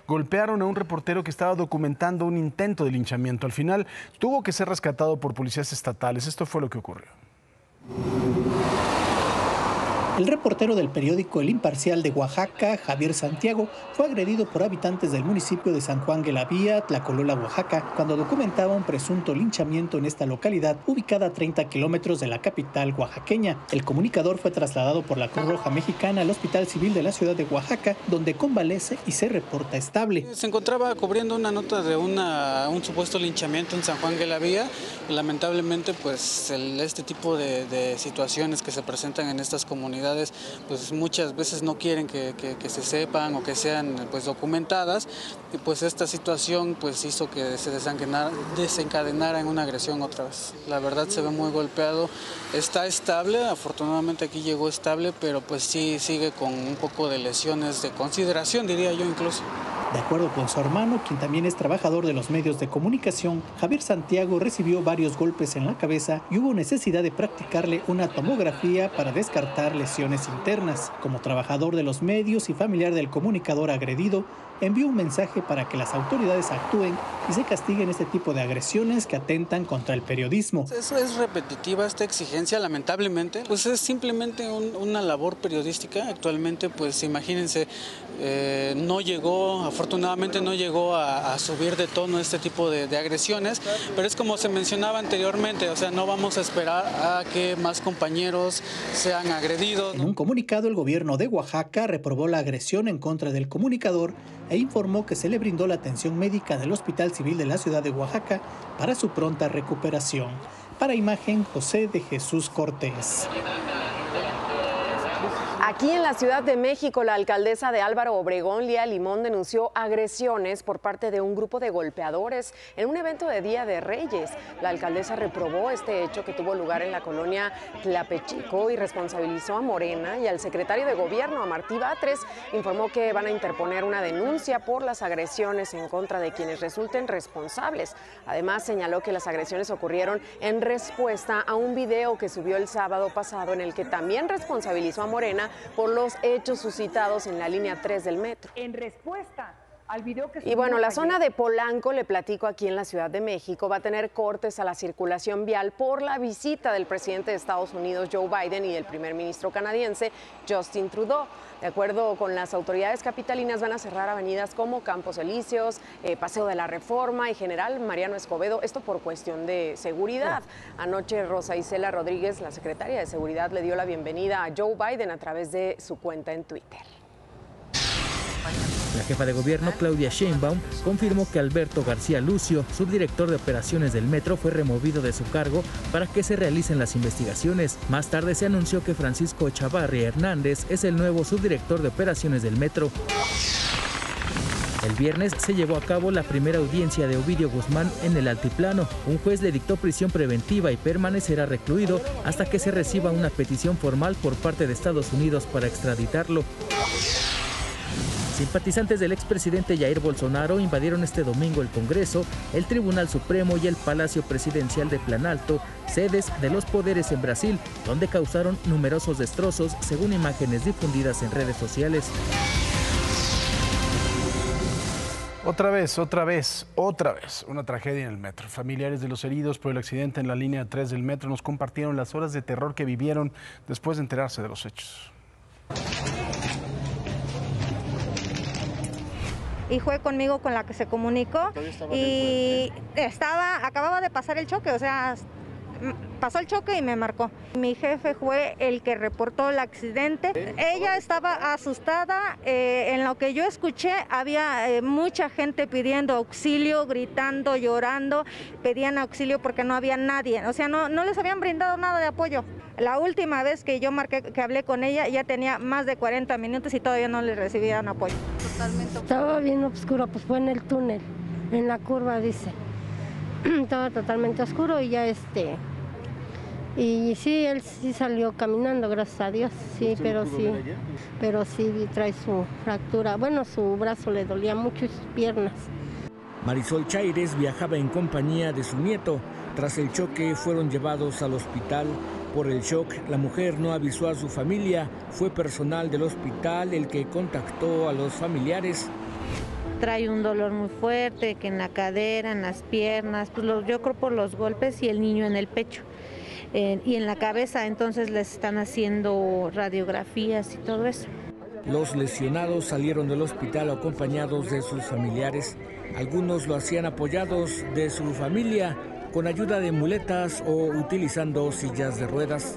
S6: golpearon a un reportero que estaba documentando un intento de linchamiento. Al final tuvo que ser rescatado por policías estatales. Esto fue lo que ocurrió.
S7: El reportero del periódico El Imparcial de Oaxaca, Javier Santiago, fue agredido por habitantes del municipio de San Juan Guelavía, Tlacolula, Oaxaca, cuando documentaba un presunto linchamiento en esta localidad, ubicada a 30 kilómetros de la capital oaxaqueña. El comunicador fue trasladado por la Cruz Roja Mexicana al Hospital Civil de la ciudad de Oaxaca, donde convalece y se reporta estable.
S9: Se encontraba cubriendo una nota de un supuesto linchamiento en San Juan Guelavía. Lamentablemente, pues este tipo de situaciones que se presentan en estas comunidades, pues muchas veces no quieren que se sepan o que sean pues documentadas, y pues esta situación pues hizo que se desencadenara en una agresión otra vez. La verdad se ve muy golpeado, está estable, afortunadamente aquí llegó estable, pero pues sí sigue con un poco de lesiones de consideración, diría yo incluso.
S7: De acuerdo con su hermano, quien también es trabajador de los medios de comunicación, Javier Santiago recibió varios golpes en la cabeza y hubo necesidad de practicarle una tomografía para descartar lesiones internas. Como trabajador de los medios y familiar del comunicador agredido, envió un mensaje para que las autoridades actúen y se castiguen este tipo de agresiones que atentan contra el periodismo.
S9: Eso es repetitiva, esta exigencia, lamentablemente, pues es simplemente una labor periodística. Actualmente, pues imagínense, afortunadamente no llegó a subir de tono este tipo de agresiones, pero es como se mencionaba anteriormente, o sea, no vamos a esperar a que más compañeros sean agredidos.
S7: En un comunicado, el gobierno de Oaxaca reprobó la agresión en contra del comunicador e informó que se le brindó la atención médica del Hospital Civil de la ciudad de Oaxaca para su pronta recuperación. Para Imagen, José de Jesús Cortés.
S10: Aquí en la Ciudad de México, la alcaldesa de Álvaro Obregón, Lía Limón, denunció agresiones por parte de un grupo de golpeadores en un evento de Día de Reyes. La alcaldesa reprobó este hecho que tuvo lugar en la colonia Tlapechico y responsabilizó a Morena y al secretario de Gobierno, a Martí Batres. Informó que van a interponer una denuncia por las agresiones en contra de quienes resulten responsables. Además, señaló que las agresiones ocurrieron en respuesta a un video que subió el sábado pasado en el que también responsabilizó a Morena por los hechos suscitados en la línea 3 del metro.
S11: En respuesta al video que
S10: y bueno, la zona de Polanco, le platico, aquí en la Ciudad de México, va a tener cortes a la circulación vial por la visita del presidente de Estados Unidos, Joe Biden, y del primer ministro canadiense, Justin Trudeau. De acuerdo con las autoridades capitalinas, van a cerrar avenidas como Campos Elíseos, Paseo de la Reforma y General Mariano Escobedo, esto por cuestión de seguridad. Anoche, Rosa Isela Rodríguez, la secretaria de Seguridad, le dio la bienvenida a Joe Biden a través de su cuenta en Twitter.
S24: La jefa de gobierno, Claudia Sheinbaum, confirmó que Alberto García Lucio, subdirector de operaciones del metro, fue removido de su cargo para que se realicen las investigaciones. Más tarde se anunció que Francisco Chavarri Hernández es el nuevo subdirector de operaciones del metro. El viernes se llevó a cabo la primera audiencia de Ovidio Guzmán en el Altiplano. Un juez le dictó prisión preventiva y permanecerá recluido hasta que se reciba una petición formal por parte de Estados Unidos para extraditarlo. Simpatizantes del expresidente Jair Bolsonaro invadieron este domingo el Congreso, el Tribunal Supremo y el Palacio Presidencial de Planalto, sedes de los poderes en Brasil, donde causaron numerosos destrozos, según imágenes difundidas en redes sociales.
S6: Otra vez, una tragedia en el metro. Familiares de los heridos por el accidente en la línea 3 del metro nos compartieron las horas de terror que vivieron después de enterarse de los hechos.
S25: Y fue conmigo con la que se comunicó y acababa de pasar el choque, o sea, pasó el choque y me marcó. Mi jefe fue el que reportó el accidente. Ella estaba asustada. En lo que yo escuché, había mucha gente pidiendo auxilio, gritando, llorando. Pedían auxilio porque no había nadie. O sea, no les habían brindado nada de apoyo. La última vez que yo que hablé con ella, ya tenía más de 40 minutos y todavía no le recibían apoyo. Totalmente.
S3: Estaba bien oscuro, pues fue en el túnel, en la curva, dice. Estaba totalmente oscuro y ya y sí, él sí salió caminando, gracias a Dios, sí, pero sí trae su fractura. Bueno, su brazo le dolía mucho y sus piernas.
S1: Marisol Chaires viajaba en compañía de su nieto. Tras el choque fueron llevados al hospital. Por el shock, la mujer no avisó a su familia. Fue personal del hospital el que contactó a los familiares.
S8: Trae un dolor muy fuerte, que en la cadera, en las piernas, pues yo creo por los golpes, y el niño en el pecho y en la cabeza. Entonces les están haciendo radiografías y todo eso.
S1: Los lesionados salieron del hospital acompañados de sus familiares. Algunos lo hacían apoyados de su familia, con ayuda de muletas o utilizando sillas de ruedas.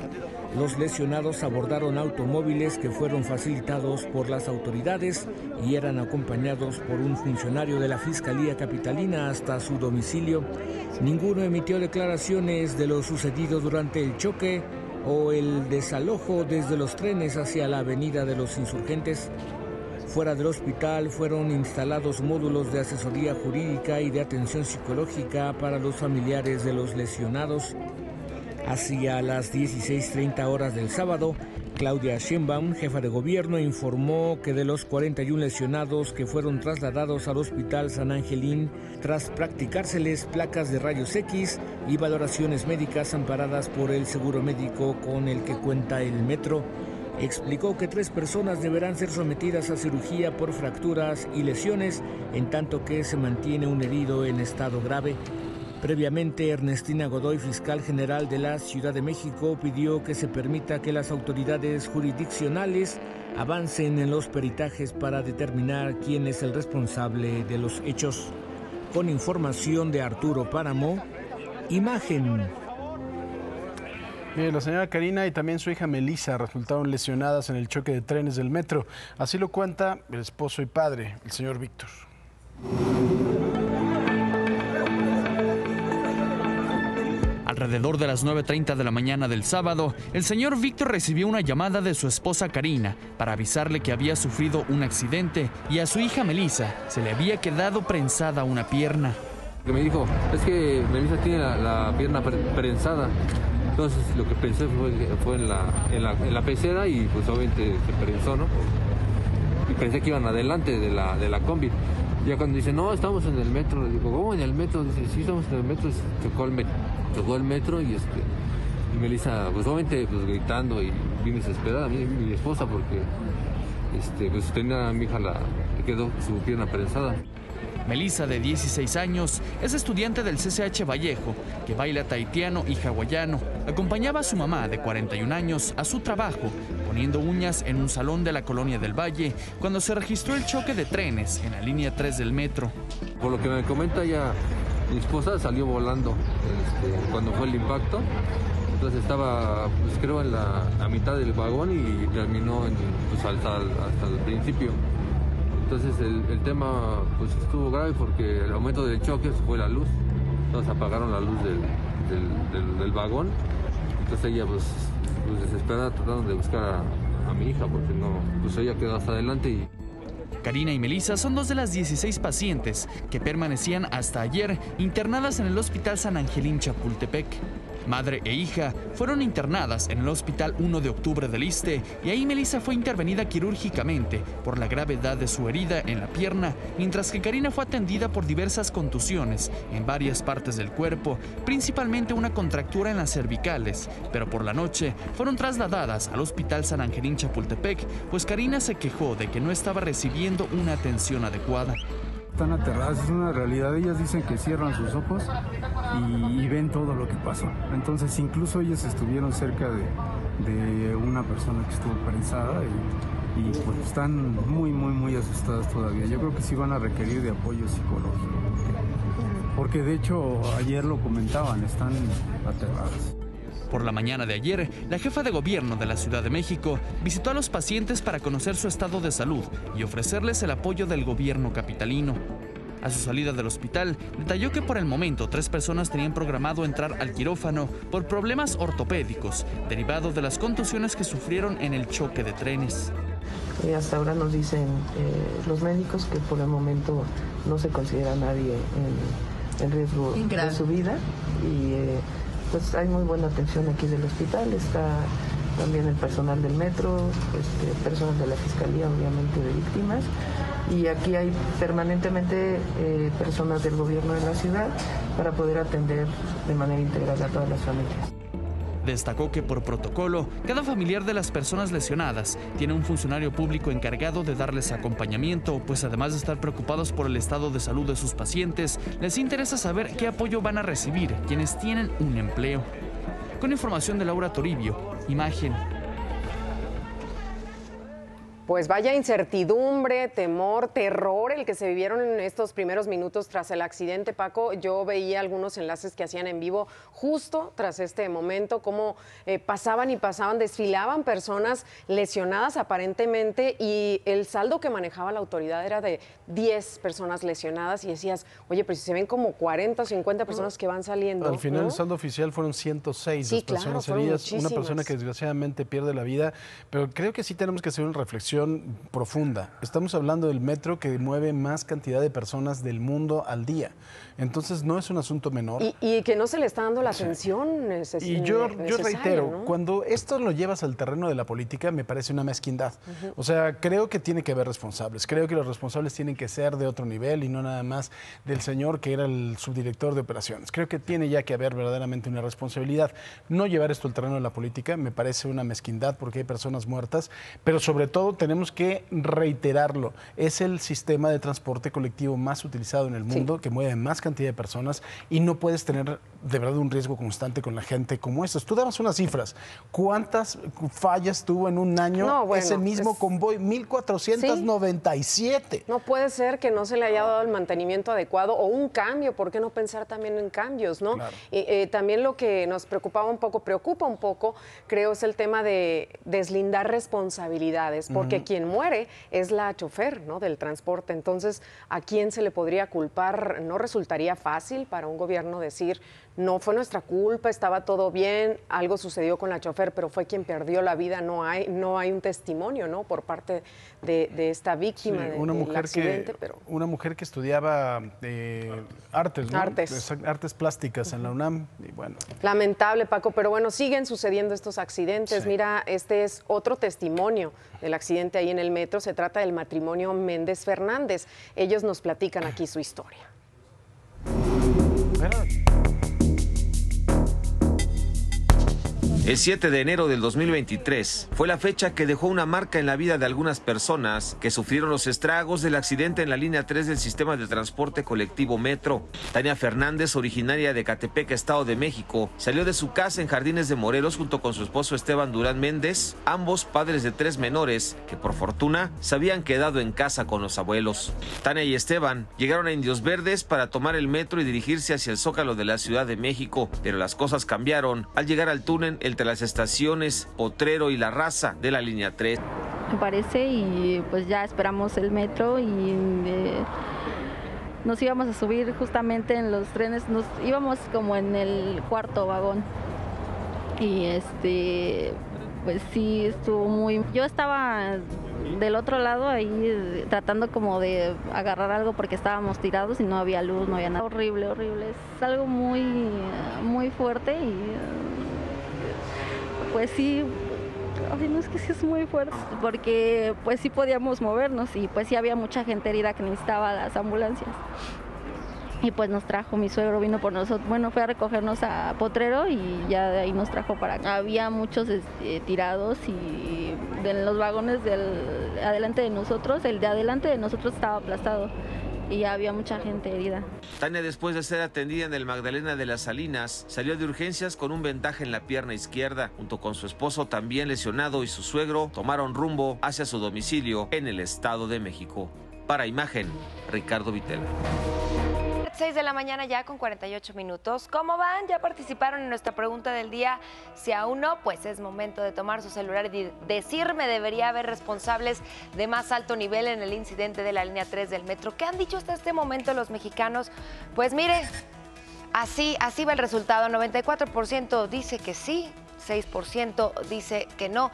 S1: Los lesionados abordaron automóviles que fueron facilitados por las autoridades y eran acompañados por un funcionario de la Fiscalía Capitalina hasta su domicilio. Ninguno emitió declaraciones de lo sucedido durante el choque o el desalojo desde los trenes hacia la Avenida de los Insurgentes. Fuera del hospital fueron instalados módulos de asesoría jurídica y de atención psicológica para los familiares de los lesionados. Hacia las 16:30 horas del sábado, Claudia Sheinbaum, jefa de gobierno, informó que de los 41 lesionados que fueron trasladados al Hospital San Angelín tras practicárseles placas de rayos X y valoraciones médicas amparadas por el seguro médico con el que cuenta el metro, explicó que 3 personas deberán ser sometidas a cirugía por fracturas y lesiones, en tanto que se mantiene un herido en estado grave. Previamente, Ernestina Godoy, fiscal general de la Ciudad de México, pidió que se permita que las autoridades jurisdiccionales avancen en los peritajes para determinar quién es el responsable de los hechos. Con información de Arturo Páramo, Imagen.
S6: La señora Karina y también su hija Melissa resultaron lesionadas en el choque de trenes del metro. Así lo cuenta el esposo y padre, el señor Víctor.
S12: Alrededor de las 9:30 de la mañana del sábado, el señor Víctor recibió una llamada de su esposa Karina para avisarle que había sufrido un accidente y a su hija Melissa se le había quedado prensada una pierna.
S13: Que me dijo, es que Melissa tiene la pierna prensada. Entonces lo que pensé fue en la pecera y pues obviamente se prensó, ¿no? Y pensé que iban adelante de la combi. Ya cuando dice, no, estamos en el metro, le digo, ¿cómo en el metro? Dice, sí, estamos en el metro, tocó el metro y Melissa, pues obviamente pues, gritando y bien desesperada, mi esposa, porque pues tenía a mi hija, le quedó su pierna prensada.
S12: Melissa, de 16 años, es estudiante del CCH Vallejo, que baila tahitiano y hawaiano. Acompañaba a su mamá, de 41 años, a su trabajo, poniendo uñas en un salón de la Colonia del Valle, cuando se registró el choque de trenes en la línea 3 del metro.
S13: Por lo que me comenta ya, mi esposa salió volando cuando fue el impacto. Entonces estaba, pues creo, a mitad del vagón y terminó pues, hasta el principio. Entonces el tema pues estuvo grave porque el aumento del choque fue la luz. Entonces apagaron la luz del vagón. Entonces ella pues desesperada tratando de buscar a mi hija porque no, pues ella quedó hasta adelante y...
S12: Karina y Melissa son 2 de las 16 pacientes que permanecían hasta ayer internadas en el Hospital San Angelín Chapultepec. Madre e hija fueron internadas en el Hospital 1 de Octubre del Iste y ahí Melissa fue intervenida quirúrgicamente por la gravedad de su herida en la pierna, mientras que Karina fue atendida por diversas contusiones en varias partes del cuerpo, principalmente una contractura en las cervicales, pero por la noche fueron trasladadas al Hospital San Angelín Chapultepec, pues Karina se quejó de que no estaba recibiendo una atención adecuada.
S15: Están aterradas, es una realidad. Ellas dicen que cierran sus ojos y ven todo lo que pasó. Entonces incluso ellas estuvieron cerca de una persona que estuvo prensada y pues están muy asustadas todavía. Yo creo que sí van a requerir de apoyo psicológico. Porque de hecho ayer lo comentaban, están aterradas.
S12: Por la mañana de ayer, la jefa de gobierno de la Ciudad de México visitó a los pacientes para conocer su estado de salud y ofrecerles el apoyo del gobierno capitalino. A su salida del hospital, detalló que por el momento 3 personas tenían programado entrar al quirófano por problemas ortopédicos, derivado de las contusiones que sufrieron en el choque de trenes.
S14: Hasta ahora nos dicen los médicos que por el momento no se considera nadie en riesgo de su vida y pues hay muy buena atención aquí del hospital. Está también el personal del metro, personal de la Fiscalía, obviamente, de víctimas. Y aquí hay permanentemente personas del gobierno de la ciudad para poder atender de manera integral a todas las familias.
S12: Destacó que por protocolo, cada familiar de las personas lesionadas tiene un funcionario público encargado de darles acompañamiento, pues además de estar preocupados por el estado de salud de sus pacientes, les interesa saber qué apoyo van a recibir quienes tienen un empleo. Con información de Laura Toribio, Imagen.
S10: Pues vaya incertidumbre, temor, terror el que se vivieron en estos primeros minutos tras el accidente, Paco. Yo veía algunos enlaces que hacían en vivo justo tras este momento, cómo pasaban y pasaban, desfilaban personas lesionadas aparentemente y el saldo que manejaba la autoridad era de 10 personas lesionadas y decías, oye, pero si se ven como 40 o 50 personas que van saliendo.
S6: Al final,
S10: ¿no?
S6: El saldo oficial fueron 106
S10: sí,
S6: personas
S10: claro,
S6: heridas,
S10: muchísimas.
S6: una persona que desgraciadamente pierde la vida, pero creo que sí tenemos que hacer una reflexión profunda. Estamos hablando del metro que mueve más cantidad de personas del mundo al día. Entonces no es un asunto menor.
S10: Y que no se le está dando la atención necesaria.
S6: Y yo reitero,
S10: ¿no?
S6: cuando esto lo llevas al terreno de la política, me parece una mezquindad. O sea, creo que tiene que haber responsables. Creo que los responsables tienen que ser de otro nivel y no nada más del señor que era el subdirector de operaciones. Creo que tiene ya que haber verdaderamente una responsabilidad. No llevar esto al terreno de la política me parece una mezquindad porque hay personas muertas, pero sobre todo tenemos que reiterarlo. Es el sistema de transporte colectivo más utilizado en el mundo, que mueve más cantidad de personas y no puedes tener de verdad un riesgo constante con la gente como estos. Tú dabas unas cifras. ¿Cuántas fallas tuvo en un año ese mismo convoy? 1,497.
S10: No puede ser que no se le haya dado el mantenimiento adecuado o un cambio. ¿Por qué no pensar también en cambios, no? Claro. También lo que nos preocupa un poco, creo, es el tema de deslindar responsabilidades, porque quien muere es la chofer, ¿no?, del transporte. Entonces, ¿a quién se le podría culpar? No resultaría fácil para un gobierno decir, no fue nuestra culpa, estaba todo bien, algo sucedió con la chofer, pero fue quien perdió la vida. No hay un testimonio, ¿no?, por parte de esta víctima del accidente.
S6: Una mujer que estudiaba artes, ¿no? Artes plásticas en la UNAM. Y bueno.
S10: Lamentable, Paco, pero bueno, siguen sucediendo estos accidentes. Sí. Mira, este es otro testimonio del accidente ahí en el metro. Se trata del matrimonio Méndez Fernández. Ellos nos platican aquí su historia.
S16: El 7 de enero del 2023 fue la fecha que dejó una marca en la vida de algunas personas que sufrieron los estragos del accidente en la línea 3 del sistema de transporte colectivo Metro. Tania Fernández, originaria de Catepec, Estado de México, salió de su casa en Jardines de Morelos junto con su esposo Esteban Durán Méndez, ambos padres de 3 menores que por fortuna se habían quedado en casa con los abuelos. Tania y Esteban llegaron a Indios Verdes para tomar el metro y dirigirse hacia el Zócalo de la Ciudad de México, pero las cosas cambiaron al llegar al túnel entre las estaciones Potrero y La Raza de la línea 3.
S17: Me parece, y pues ya esperamos el metro y nos íbamos a subir justamente en los trenes, nos íbamos como en el 4.º vagón y pues sí estuvo muy... Yo estaba del otro lado ahí tratando como de agarrar algo porque estábamos tirados y no había luz, no había nada. Horrible, horrible, es algo muy fuerte y pues sí, no, es que sí es muy fuerte, porque pues sí podíamos movernos y pues sí había mucha gente herida que necesitaba las ambulancias. Y pues nos trajo, mi suegro vino por nosotros, bueno, fue a recogernos a Potrero y ya de ahí nos trajo para acá. Había muchos tirados y de los vagones adelante de nosotros, el de adelante de nosotros estaba aplastado. Y había mucha gente herida.
S16: Tania, después de ser atendida en el Magdalena de las Salinas, salió de urgencias con un vendaje en la pierna izquierda. Junto con su esposo también lesionado y su suegro, tomaron rumbo hacia su domicilio en el Estado de México. Para Imagen, Ricardo Vitela.
S5: 6 de la mañana ya con 48 minutos. ¿Cómo van? ¿Ya participaron en nuestra pregunta del día? Si aún no, pues es momento de tomar su celular y decirme, debería haber responsables de más alto nivel en el incidente de la línea 3 del metro. ¿Qué han dicho hasta este momento los mexicanos? Pues mire, así va el resultado. 94% dice que sí, 6% dice que no.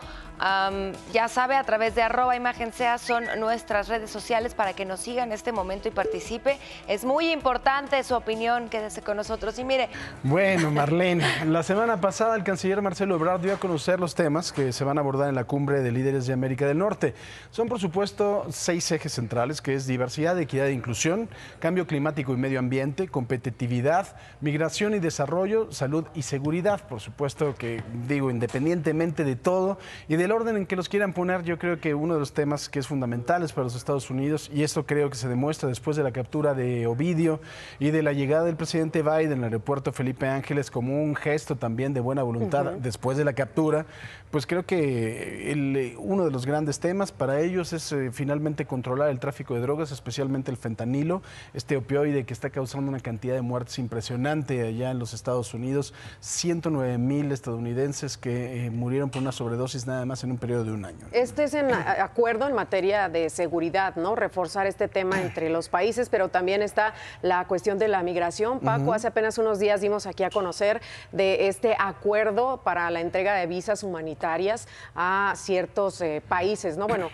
S5: Ya sabe, a través de @ImagenSea son nuestras redes sociales para que nos siga en este momento y participe. Es muy importante su opinión, quédese con nosotros. Y mire...
S6: Bueno, Marlene, la semana pasada el canciller Marcelo Ebrard dio a conocer los temas que se van a abordar en la cumbre de líderes de América del Norte. Son, por supuesto, 6 ejes centrales, que es diversidad, equidad e inclusión, cambio climático y medio ambiente, competitividad, migración y desarrollo, salud y seguridad. Por supuesto que, digo, independientemente de todo y del orden en que los quieran poner, yo creo que uno de los temas que es fundamentales para los Estados Unidos, y esto creo que se demuestra después de la captura de Ovidio y de la llegada del presidente Biden al aeropuerto Felipe Ángeles como un gesto también de buena voluntad después de la captura, pues creo que uno de los grandes temas para ellos es finalmente controlar el tráfico de drogas, especialmente el fentanilo, este opioide que está causando una cantidad de muertes impresionante allá en los Estados Unidos. 109,000 estadounidenses que murieron por una sobredosis nada más en un periodo de un año.
S10: Este es en acuerdo en materia de seguridad, ¿no? Reforzar este tema entre los países, pero también está la cuestión de la migración. Paco, hace apenas unos días dimos aquí a conocer de este acuerdo para la entrega de visas humanitarias a ciertos países, ¿no? Bueno,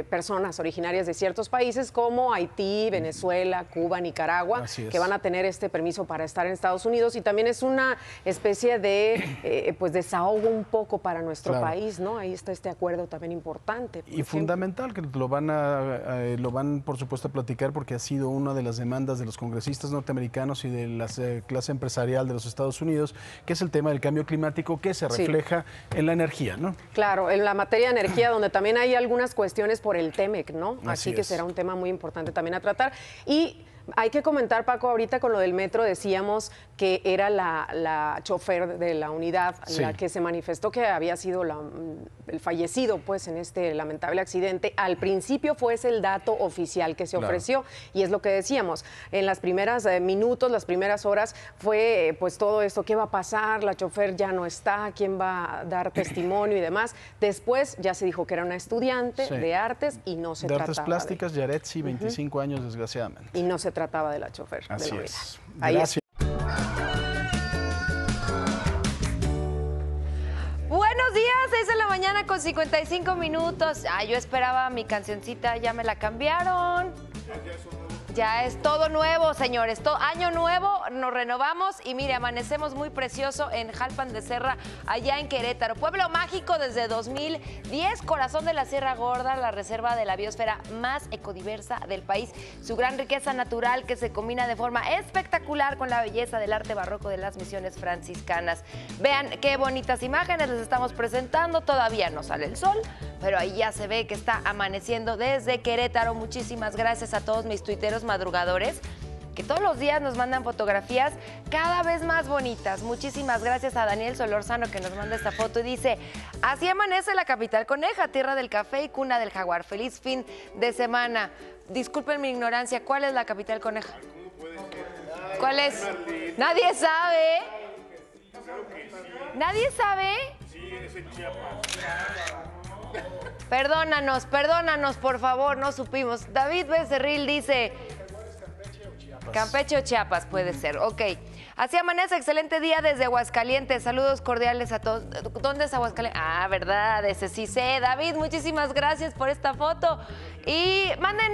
S10: personas originarias de ciertos países como Haití, Venezuela, Cuba, Nicaragua, que van a tener este permiso para estar en Estados Unidos, y también es una especie de pues desahogo un poco para nuestro país, ¿no? Ahí está este acuerdo también importante.
S6: Y fundamental, que lo van por supuesto a platicar, porque ha sido una de las demandas de los congresistas norteamericanos y de la clase empresarial de los Estados Unidos, que es el tema del cambio climático que se refleja en la energía, ¿no?
S10: Claro, en la materia de energía, donde también hay algunas cuestiones por el TEMEC, ¿no? Así que será un tema muy importante también a tratar. Y hay que comentar, Paco, ahorita con lo del metro decíamos que era la chofer de la unidad la que se manifestó que había sido el fallecido pues en este lamentable accidente. Al principio fue ese el dato oficial que se ofreció, y es lo que decíamos. En las primeras minutos, las primeras horas fue pues todo esto, ¿qué va a pasar? La chofer ya no está, ¿quién va a dar testimonio y demás? Después ya se dijo que era una estudiante de artes y no se trataba
S6: de artes plásticas, Yaretsi, 25 años desgraciadamente.
S10: Y no se trataba de la chofer.
S6: Así es.
S10: Gracias.
S5: Buenos días, 6 de la mañana con 55 minutos. Yo esperaba mi cancioncita, ya me la cambiaron. Ya es todo nuevo, señores. Año nuevo, nos renovamos y mire, amanecemos muy precioso en Jalpan de Serra, allá en Querétaro. Pueblo mágico desde 2010, corazón de la Sierra Gorda, la reserva de la biosfera más ecodiversa del país. Su gran riqueza natural que se combina de forma espectacular con la belleza del arte barroco de las misiones franciscanas. Vean qué bonitas imágenes les estamos presentando. Todavía no sale el sol, pero ahí ya se ve que está amaneciendo desde Querétaro. Muchísimas gracias a todos mis tuiteros madrugadores que todos los días nos mandan fotografías cada vez más bonitas. Muchísimas gracias a Daniel Solorzano que nos manda esta foto y dice: así amanece la capital coneja, tierra del café y cuna del jaguar. Feliz fin de semana. Disculpen mi ignorancia, ¿cuál es la capital coneja? ¿Cuál es? Nadie sabe. ¿Nadie sabe?
S18: Sí, es en Chiapas.
S5: Perdónanos, por favor, no supimos. David Becerril dice... Campeche o Chiapas puede ser, ok. Así amanece, excelente día desde Aguascalientes. Saludos cordiales a todos. ¿Dónde es Aguascalientes? Verdad, ese sí sé. David, muchísimas gracias por esta foto. Y manden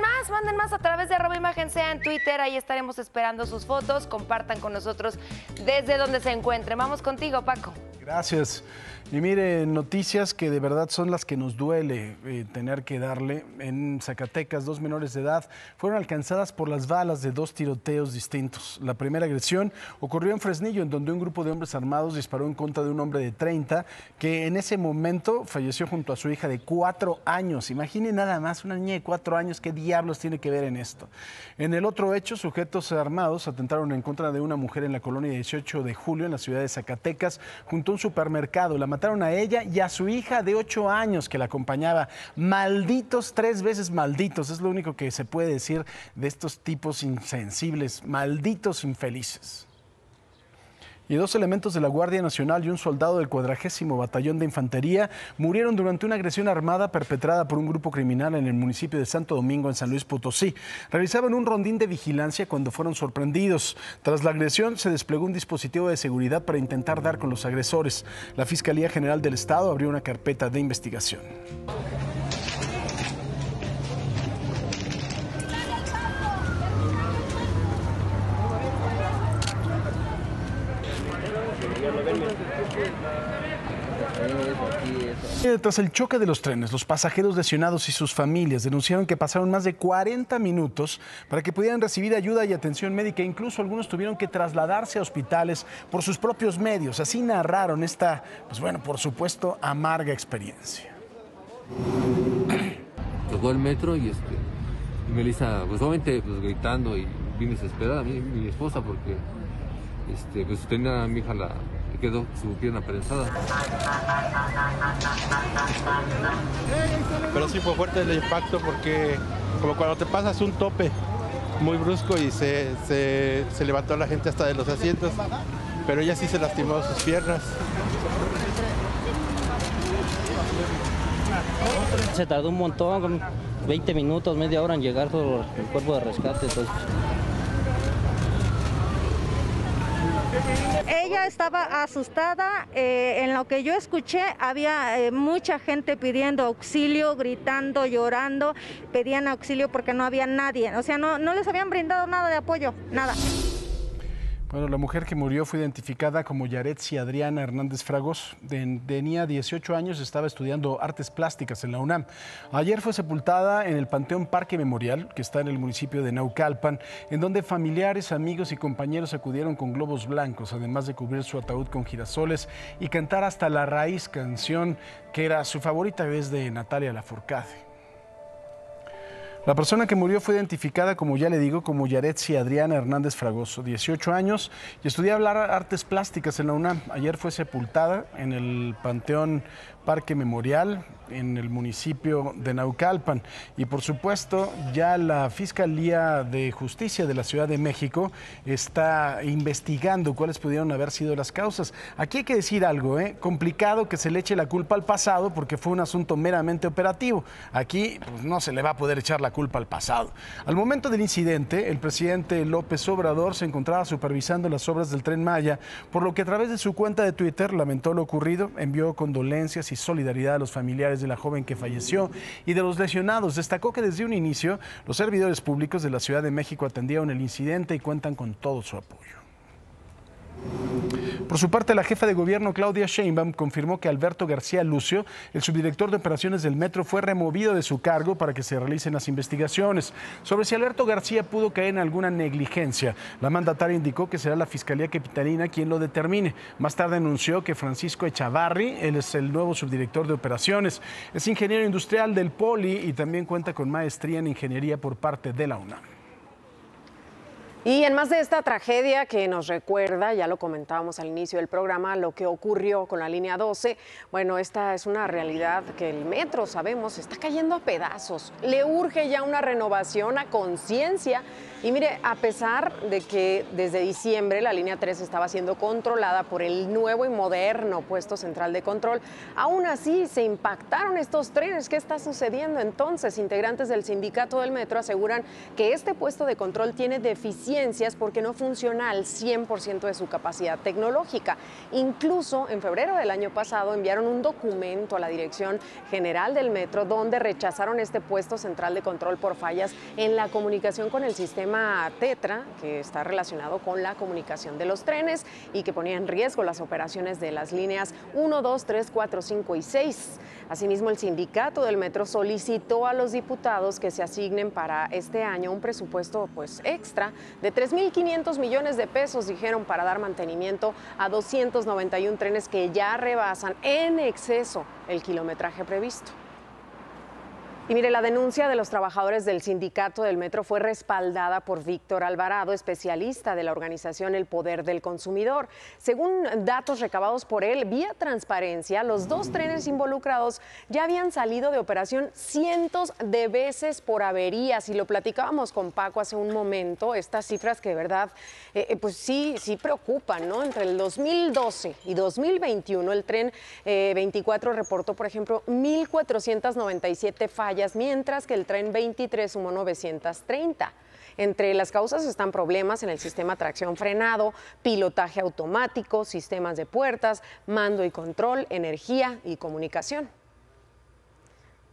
S5: más a través de @ImagenSea en Twitter. Ahí estaremos esperando sus fotos. Compartan con nosotros desde donde se encuentren. Vamos contigo, Paco.
S6: Gracias. Y mire, noticias que de verdad son las que nos duele tener que darle. En Zacatecas, 2 menores de edad fueron alcanzadas por las balas de 2 tiroteos distintos. La primera agresión ocurrió en Fresnillo, en donde un grupo de hombres armados disparó en contra de un hombre de 30, que en ese momento falleció junto a su hija de 4 años. Imaginen nada más, una niña de 4 años, ¿qué diablos tiene que ver en esto? En el otro hecho, sujetos armados atentaron en contra de una mujer en la colonia 18 de julio, en la ciudad de Zacatecas, junto asaltó un supermercado. La mataron a ella y a su hija de 8 años que la acompañaba. Malditos, 3 veces malditos. Es lo único que se puede decir de estos tipos insensibles. Malditos infelices. Y 2 elementos de la Guardia Nacional y un soldado del 40º Batallón de Infantería murieron durante una agresión armada perpetrada por un grupo criminal en el municipio de Santo Domingo, en San Luis Potosí. Realizaban un rondín de vigilancia cuando fueron sorprendidos. Tras la agresión, se desplegó un dispositivo de seguridad para intentar dar con los agresores. La Fiscalía General del Estado abrió una carpeta de investigación. Tras el choque de los trenes, los pasajeros lesionados y sus familias denunciaron que pasaron más de 40 minutos para que pudieran recibir ayuda y atención médica. Incluso algunos tuvieron que trasladarse a hospitales por sus propios medios. Así narraron esta, pues bueno, por supuesto, amarga experiencia.
S13: Tocó el metro y Melissa, pues obviamente pues, gritando y bien desesperada, mi esposa, porque pues tenía a mi hija quedó su pierna prensada.
S19: Pero sí fue fuerte el impacto porque como cuando te pasas un tope muy brusco y se levantó la gente hasta de los asientos, pero ella sí se lastimó sus piernas.
S20: Se tardó un montón, 20 minutos, media hora en llegar todo el cuerpo de rescate. Entonces.
S25: Ella estaba asustada, en lo que yo escuché había mucha gente pidiendo auxilio, gritando, llorando, pedían auxilio porque no había nadie, o sea, no les habían brindado nada de apoyo, nada.
S6: Bueno, la mujer que murió fue identificada como Yaretsi Adriana Hernández Fragoso. Tenía 18 años, estaba estudiando artes plásticas en la UNAM. Ayer fue sepultada en el Panteón Parque Memorial, que está en el municipio de Naucalpan, en donde familiares, amigos y compañeros acudieron con globos blancos, además de cubrir su ataúd con girasoles y cantar Hasta la Raíz, canción que era su favorita, es de Natalia Lafourcade. La persona que murió fue identificada, como ya le digo, como Yaretsi Adriana Hernández Fragoso, 18 años, y estudiaba artes plásticas en la UNAM. Ayer fue sepultada en el Panteón Parque Memorial, en el municipio de Naucalpan. Y por supuesto, ya la Fiscalía de Justicia de la Ciudad de México está investigando cuáles pudieron haber sido las causas. Aquí hay que decir algo, complicado que se le eche la culpa al pasado porque fue un asunto meramente operativo. Aquí pues, no se le va a poder echar la culpa al pasado. Al momento del incidente, el presidente López Obrador se encontraba supervisando las obras del Tren Maya, por lo que a través de su cuenta de Twitter lamentó lo ocurrido, envió condolencias y solidaridad a los familiares de la joven que falleció y de los lesionados. Destacó que desde un inicio los servidores públicos de la Ciudad de México atendieron el incidente y cuentan con todo su apoyo. Por su parte, la jefa de gobierno Claudia Sheinbaum confirmó que Alberto García Lucio, el subdirector de operaciones del metro, fue removido de su cargo para que se realicen las investigaciones. Sobre si Alberto García pudo caer en alguna negligencia, la mandataria indicó que será la Fiscalía Capitalina quien lo determine. Más tarde anunció que Francisco Echavarri, él es el nuevo subdirector de operaciones, es ingeniero industrial del Poli y también cuenta con maestría en ingeniería por parte de la UNAM.
S10: Y en más de esta tragedia que nos recuerda, ya lo comentábamos al inicio del programa, lo que ocurrió con la línea 12, bueno, esta es una realidad que el metro, sabemos, está cayendo a pedazos. Le urge ya una renovación a conciencia. Y mire, a pesar de que desde diciembre la línea 3 estaba siendo controlada por el nuevo y moderno puesto central de control, aún así se impactaron estos trenes. ¿Qué está sucediendo entonces? Integrantes del sindicato del metro aseguran que este puesto de control tiene deficiencias porque no funciona al 100% de su capacidad tecnológica. Incluso en febrero del año pasado enviaron un documento a la Dirección General del Metro donde rechazaron este puesto central de control por fallas en la comunicación con el sistema Tetra, que está relacionado con la comunicación de los trenes y que ponía en riesgo las operaciones de las líneas 1, 2, 3, 4, 5 y 6. Asimismo, el sindicato del metro solicitó a los diputados que se asignen para este año un presupuesto extra de 3.500 millones de pesos, dijeron, para dar mantenimiento a 291 trenes que ya rebasan en exceso el kilometraje previsto. Y mire, la denuncia de los trabajadores del sindicato del metro fue respaldada por Víctor Alvarado, especialista de la organización El Poder del Consumidor. Según datos recabados por él, vía transparencia, los 2 trenes involucrados ya habían salido de operación cientos de veces por averías. Y lo platicábamos con Paco hace un momento, estas cifras que de verdad, pues sí preocupan, ¿no? Entre el 2012 y 2021, el tren 24 reportó, por ejemplo, 1,497 fallas, mientras que el tren 23 sumó 930. Entre las causas están problemas en el sistema tracción-frenado, pilotaje automático, sistemas de puertas, mando y control, energía y comunicación.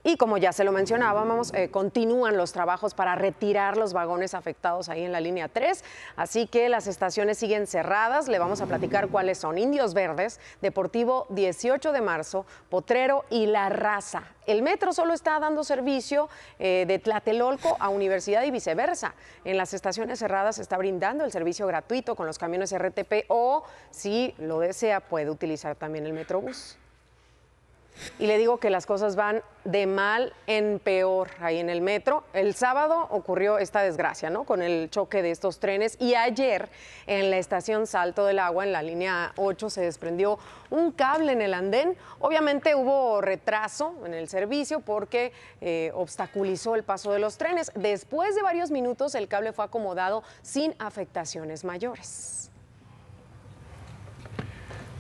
S10: Y como ya se lo mencionábamos, continúan los trabajos para retirar los vagones afectados ahí en la línea 3, así que las estaciones siguen cerradas. Le vamos a platicar cuáles son: Indios Verdes, Deportivo 18 de marzo, Potrero y La Raza. El metro solo está dando servicio de Tlatelolco a Universidad y viceversa. En las estaciones cerradas se está brindando el servicio gratuito con los camiones RTP o, si lo desea, puede utilizar también el Metrobús. Y le digo que las cosas van de mal en peor ahí en el metro. El sábado ocurrió esta desgracia, ¿no? Con el choque de estos trenes, y ayer en la estación Salto del Agua, en la línea 8, se desprendió un cable en el andén. Obviamente hubo retraso en el servicio porque obstaculizó el paso de los trenes. Después de varios minutos el cable fue acomodado sin afectaciones mayores.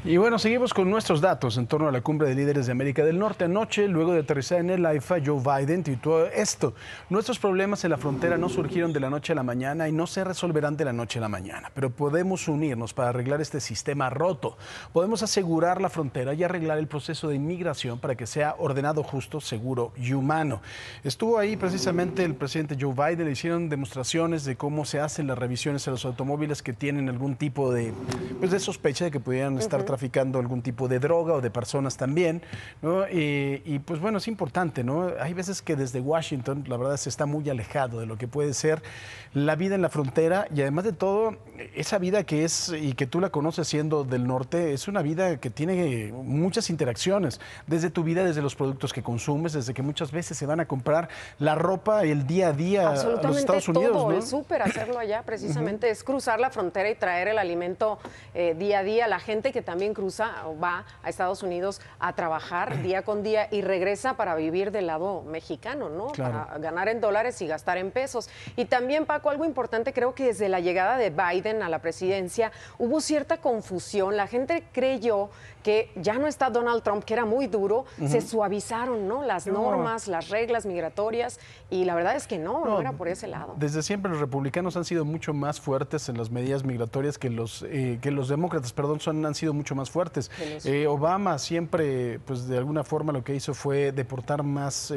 S6: Y bueno, seguimos con nuestros datos en torno a la cumbre de líderes de América del Norte. Anoche, luego de aterrizar en el AIFA, Joe Biden tuitó esto: nuestros problemas en la frontera no surgieron de la noche a la mañana y no se resolverán de la noche a la mañana, pero podemos unirnos para arreglar este sistema roto. Podemos asegurar la frontera y arreglar el proceso de inmigración para que sea ordenado, justo, seguro y humano. Estuvo ahí precisamente el presidente Joe Biden. Le hicieron demostraciones de cómo se hacen las revisiones a los automóviles que tienen algún tipo de sospecha de que pudieran estar traficando algún tipo de droga o de personas también, ¿no? Y pues bueno, es importante, ¿no? Hay veces que desde Washington, la verdad, se está muy alejado de lo que puede ser la vida en la frontera, y además de todo, esa vida que es, y que tú la conoces siendo del norte, es una vida que tiene muchas interacciones, desde tu vida, desde los productos que consumes, desde que muchas veces se van a comprar la ropa el día a día a los Estados Unidos,
S10: todo,
S6: ¿no?
S10: El súper, hacerlo allá precisamente es cruzar la frontera y traer el alimento día a día. La gente que también cruza o va a Estados Unidos a trabajar día con día y regresa para vivir del lado mexicano, ¿no?
S6: Claro.
S10: Para ganar en dólares y gastar en pesos. Y también, Paco, algo importante, creo que desde la llegada de Biden a la presidencia hubo cierta confusión. La gente creyó que ya no está Donald Trump, que era muy duro, se suavizaron, ¿no? Las normas, las reglas migratorias, y la verdad es que no era por ese lado.
S6: Desde siempre los republicanos han sido mucho más fuertes en las medidas migratorias que los demócratas, han sido mucho más fuertes. Obama siempre, pues de alguna forma lo que hizo fue deportar más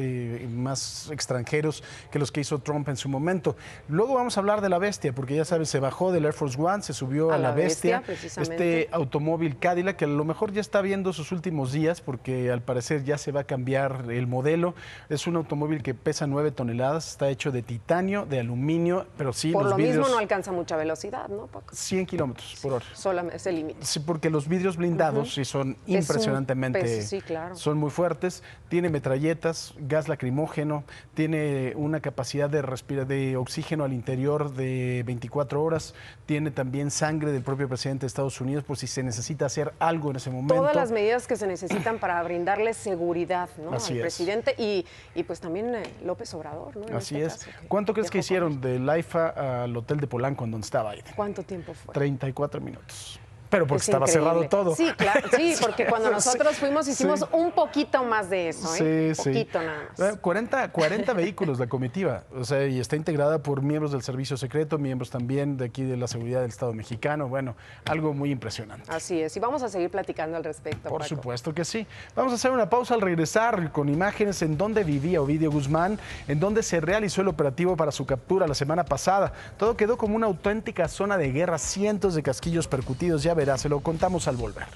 S6: extranjeros que los que hizo Trump en su momento. Luego vamos a hablar de la bestia, porque ya sabes, se bajó del Air Force One, se subió a la bestia, este automóvil Cadillac, que a lo mejor ya está viendo sus últimos días, porque al parecer ya se va a cambiar el modelo. Es un automóvil que pesa 9 toneladas, está hecho de titanio, de aluminio, pero sí,
S10: por
S6: los
S10: lo
S6: vidrios,
S10: mismo no alcanza mucha velocidad, ¿no, Paco?
S6: 100 kilómetros por hora.
S10: Solamente es el límite.
S6: Sí, porque los vidrios blindados sí son impresionantemente,
S10: sí, claro.
S6: Son muy fuertes. Tiene metralletas, gas lacrimógeno, tiene una capacidad de oxígeno al interior de 24 horas, tiene también sangre del propio presidente de Estados Unidos por si se necesita hacer algo en ese momento.
S10: Todas las medidas que se necesitan para brindarle seguridad, ¿no? al presidente y pues también López Obrador, ¿no?
S6: Así es. ¿Cuánto crees que hicieron del AIFA al hotel de Polanco en donde estaba Biden?
S10: ¿Cuánto tiempo fue?
S6: 34 minutos. Pero porque estaba cerrado todo.
S10: Sí, claro, sí, porque cuando nosotros fuimos hicimos un poquito más de eso, ¿eh?
S6: Sí,
S10: poquito nada más.
S6: 40 vehículos la comitiva, o sea, y está integrada por miembros del Servicio Secreto, miembros también de aquí de la Seguridad del Estado Mexicano, bueno, algo muy impresionante.
S10: Así es, y vamos a seguir platicando al respecto,
S6: Por
S10: Paco.
S6: supuesto que sí. Vamos a hacer una pausa al regresar con imágenes en donde vivía Ovidio Guzmán, en donde se realizó el operativo para su captura la semana pasada. Todo quedó como una auténtica zona de guerra, cientos de casquillos percutidos, ya verás, se lo contamos al volver.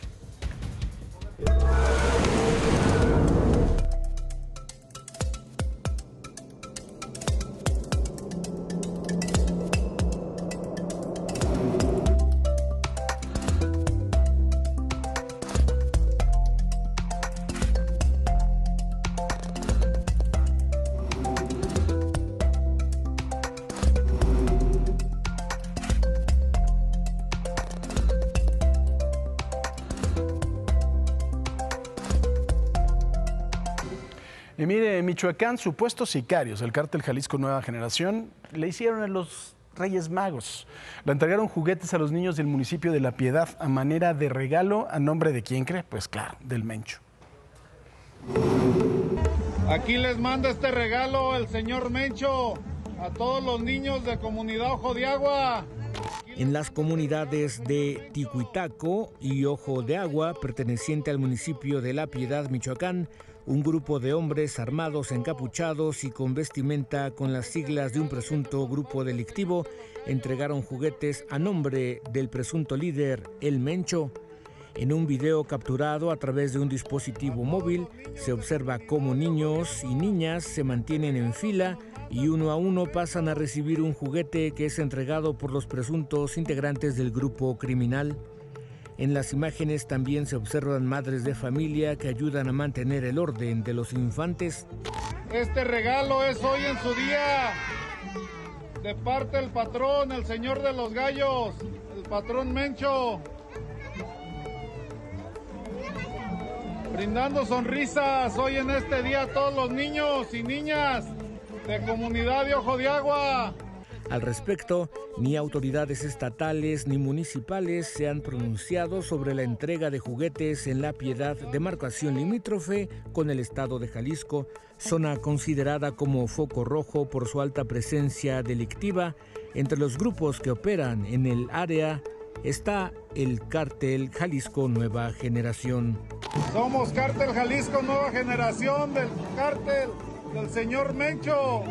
S6: Y mire, en Michoacán, supuestos sicarios del cártel Jalisco Nueva Generación le hicieron a los Reyes Magos. Le entregaron juguetes a los niños del municipio de La Piedad a manera de regalo. ¿A nombre de quién cree? Pues claro, del Mencho.
S18: Aquí les manda este regalo el señor Mencho a todos los niños de Comunidad Ojo de Agua.
S1: En las comunidades de Ticuitaco y Ojo de Agua, perteneciente al municipio de La Piedad, Michoacán, un grupo de hombres armados, encapuchados y con vestimenta con las siglas de un presunto grupo delictivo entregaron juguetes a nombre del presunto líder, el Mencho. En un video capturado a través de un dispositivo móvil, se observa cómo niños y niñas se mantienen en fila y uno a uno pasan a recibir un juguete que es entregado por los presuntos integrantes del grupo criminal. En las imágenes también se observan madres de familia que ayudan a mantener el orden de los infantes.
S18: Este regalo es hoy en su día, de parte del patrón, el señor de los gallos, el patrón Mencho. Brindando sonrisas hoy en este día a todos los niños y niñas de Comunidad de Ojo de Agua.
S1: Al respecto, ni autoridades estatales ni municipales se han pronunciado sobre la entrega de juguetes en La Piedad, demarcación limítrofe con el estado de Jalisco, zona considerada como foco rojo por su alta presencia delictiva. Entre los grupos que operan en el área está el cártel Jalisco Nueva Generación.
S18: Somos cártel Jalisco Nueva Generación, del cártel del señor Mencho.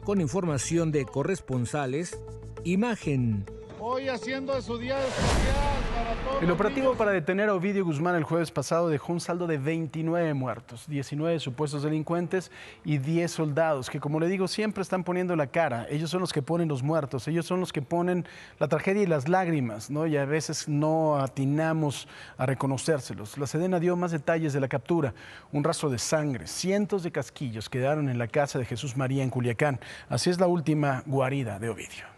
S1: Con información de corresponsales, imagen.
S18: Hoy haciendo de su día especial para todos.
S6: El operativo para detener a Ovidio Guzmán el jueves pasado dejó un saldo de 29 muertos, 19 supuestos delincuentes y 10 soldados que, como le digo, siempre están poniendo la cara. Ellos son los que ponen los muertos, ellos son los que ponen la tragedia y las lágrimas, ¿no? Y a veces no atinamos a reconocérselos. La Sedena dio más detalles de la captura. Un rastro de sangre, cientos de casquillos quedaron en la casa de Jesús María en Culiacán. Así es la última guarida de Ovidio.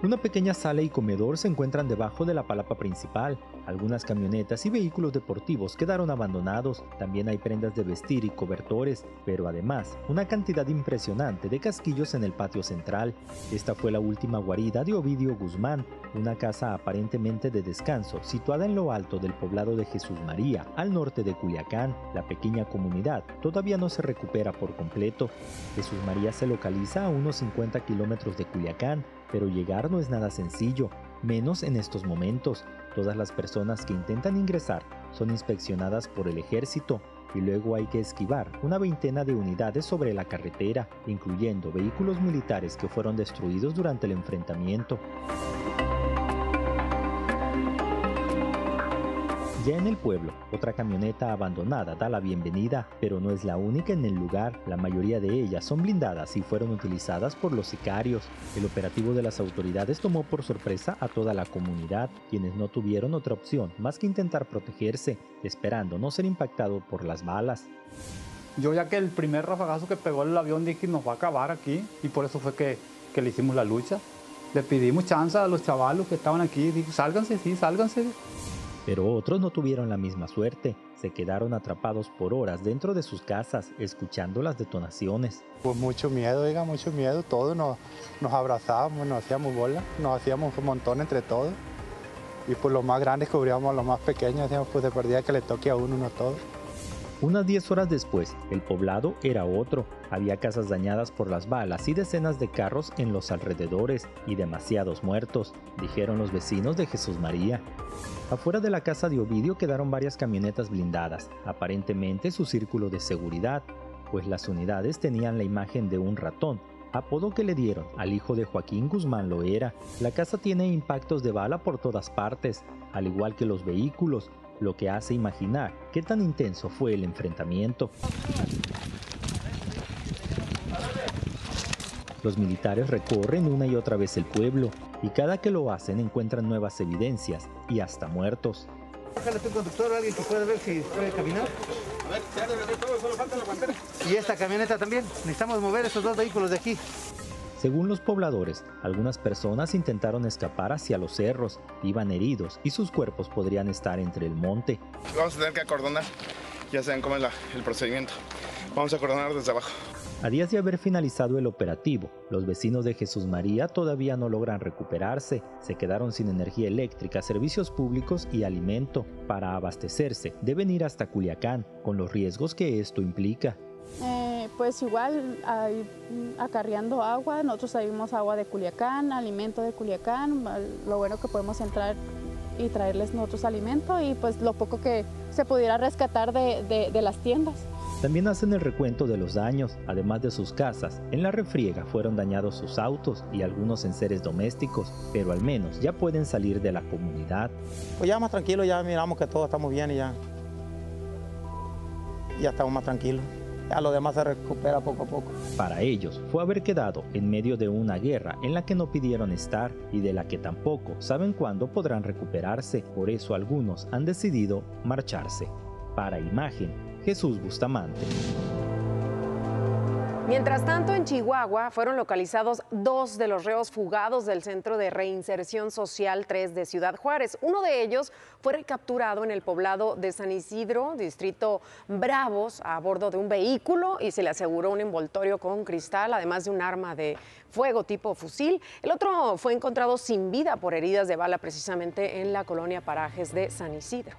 S2: Una pequeña sala y comedor se encuentran debajo de la palapa principal. Algunas camionetas y vehículos deportivos quedaron abandonados. También hay prendas de vestir y cobertores, pero además una cantidad impresionante de casquillos en el patio central. Esta fue la última guarida de Ovidio Guzmán, una casa aparentemente de descanso situada en lo alto del poblado de Jesús María, al norte de Culiacán. La pequeña comunidad todavía no se recupera por completo. Jesús María se localiza a unos 50 kilómetros de Culiacán, pero llegar no es nada sencillo, menos en estos momentos. Todas las personas que intentan ingresar son inspeccionadas por el ejército y luego hay que esquivar una veintena de unidades sobre la carretera, incluyendo vehículos militares que fueron destruidos durante el enfrentamiento. Ya en el pueblo, otra camioneta abandonada da la bienvenida, pero no es la única en el lugar. La mayoría de ellas son blindadas y fueron utilizadas por los sicarios. El operativo de las autoridades tomó por sorpresa a toda la comunidad, quienes no tuvieron otra opción más que intentar protegerse, esperando no ser impactado por las balas.
S4: Yo ya que el primer rafagazo que pegó el avión dije nos va a acabar aquí y por eso fue que le hicimos la lucha. Le pedimos chance a los chavalos que estaban aquí, dije sálganse, sí, sálganse.
S2: Pero otros no tuvieron la misma suerte. Se quedaron atrapados por horas dentro de sus casas, escuchando las detonaciones.
S4: Pues mucho miedo, mucho miedo. Todos nos abrazábamos, nos hacíamos bola, nos hacíamos un montón entre todos. Y pues los más grandes cubríamos a los más pequeños, decíamos pues de perdida que le toque a uno, no a todos.
S2: Unas 10 horas después, el poblado era otro. Había casas dañadas por las balas y decenas de carros en los alrededores y demasiados muertos, dijeron los vecinos de Jesús María. Afuera de la casa de Ovidio quedaron varias camionetas blindadas, aparentemente su círculo de seguridad, pues las unidades tenían la imagen de un ratón, apodo que le dieron al hijo de Joaquín Guzmán Loera. La casa tiene impactos de bala por todas partes, al igual que los vehículos, lo que hace imaginar qué tan intenso fue el enfrentamiento. Los militares recorren una y otra vez el pueblo, y cada que lo hacen encuentran nuevas evidencias y hasta muertos.
S21: Bájale tu conductor, alguien que pueda ver si puede caminar. A ver, solo falta la guantera. Y esta camioneta también, necesitamos mover esos dos vehículos de aquí.
S2: Según los pobladores, algunas personas intentaron escapar hacia los cerros, iban heridos y sus cuerpos podrían estar entre el monte.
S7: Vamos a tener que acordonar, ya saben cómo es el procedimiento. Vamos a acordonar desde abajo.
S2: A días de haber finalizado el operativo, los vecinos de Jesús María todavía no logran recuperarse. Se quedaron sin energía eléctrica, servicios públicos y alimento. Para abastecerse, deben ir hasta Culiacán, con los riesgos que esto implica.
S9: Pues igual acarreando agua, nosotros traímos agua de Culiacán, alimento de Culiacán, lo bueno que podemos entrar y traerles nosotros alimento y pues lo poco que se pudiera rescatar de las tiendas.
S2: También hacen el recuento de los daños, además de sus casas. En la refriega fueron dañados sus autos y algunos enseres domésticos, pero al menos ya pueden salir de la comunidad.
S21: Pues ya más tranquilo, ya miramos que todo estamos bien y ya estamos más tranquilos. Ya lo demás se recupera poco a poco.
S2: Para ellos fue haber quedado en medio de una guerra en la que no pidieron estar y de la que tampoco saben cuándo podrán recuperarse. Por eso algunos han decidido marcharse. Para Imagen, Jesús Bustamante.
S10: Mientras tanto, en Chihuahua fueron localizados 2 de los reos fugados del Centro de Reinserción Social 3 de Ciudad Juárez. Uno de ellos fue recapturado en el poblado de San Isidro, distrito Bravos, a bordo de un vehículo y se le aseguró un envoltorio con cristal, además de un arma de fuego tipo fusil. El otro fue encontrado sin vida por heridas de bala precisamente en la colonia Parajes de San Isidro.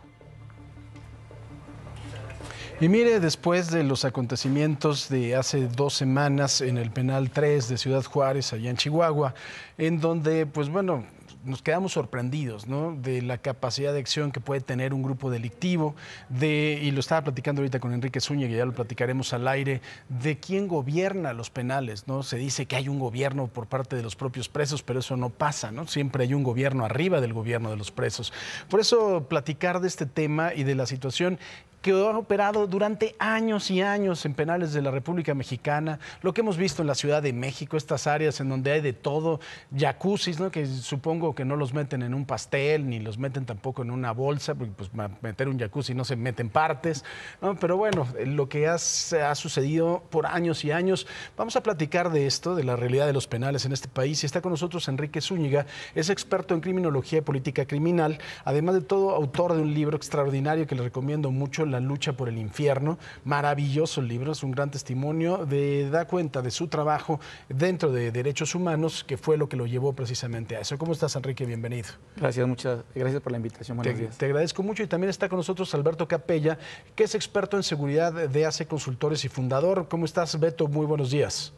S6: Y mire, después de los acontecimientos de hace 2 semanas en el penal 3 de Ciudad Juárez, allá en Chihuahua, en donde, pues bueno, nos quedamos sorprendidos, ¿no?, de la capacidad de acción que puede tener un grupo delictivo, y lo estaba platicando ahorita con Enrique Zúñiga, ya lo platicaremos al aire, de quién gobierna los penales, ¿no? Se dice que hay un gobierno por parte de los propios presos, pero eso no pasa, ¿no? Siempre hay un gobierno arriba del gobierno de los presos. Por eso platicar de este tema y de la situación que han operado durante años y años en penales de la República Mexicana, lo que hemos visto en la Ciudad de México, estas áreas en donde hay de todo, jacuzzis, ¿no?, que supongo que no los meten en un pastel, ni los meten tampoco en una bolsa, porque pues meter un jacuzzi no se meten partes, ¿no? Pero bueno, lo que ha sucedido por años y años. Vamos a platicar de esto, de la realidad de los penales en este país, y está con nosotros Enrique Zúñiga, es experto en criminología y política criminal, además de todo autor de un libro extraordinario que le recomiendo mucho, La lucha por el infierno. Maravilloso el libro, es un gran testimonio, da cuenta de su trabajo dentro de derechos humanos, que fue lo que lo llevó precisamente a eso. ¿Cómo estás, Enrique? Bienvenido.
S11: Gracias, muchas gracias por la invitación. Buenos días.
S6: Te agradezco mucho, y también está con nosotros Alberto Capella, que es experto en seguridad de AC Consultores y fundador. ¿Cómo estás, Beto? Muy buenos días.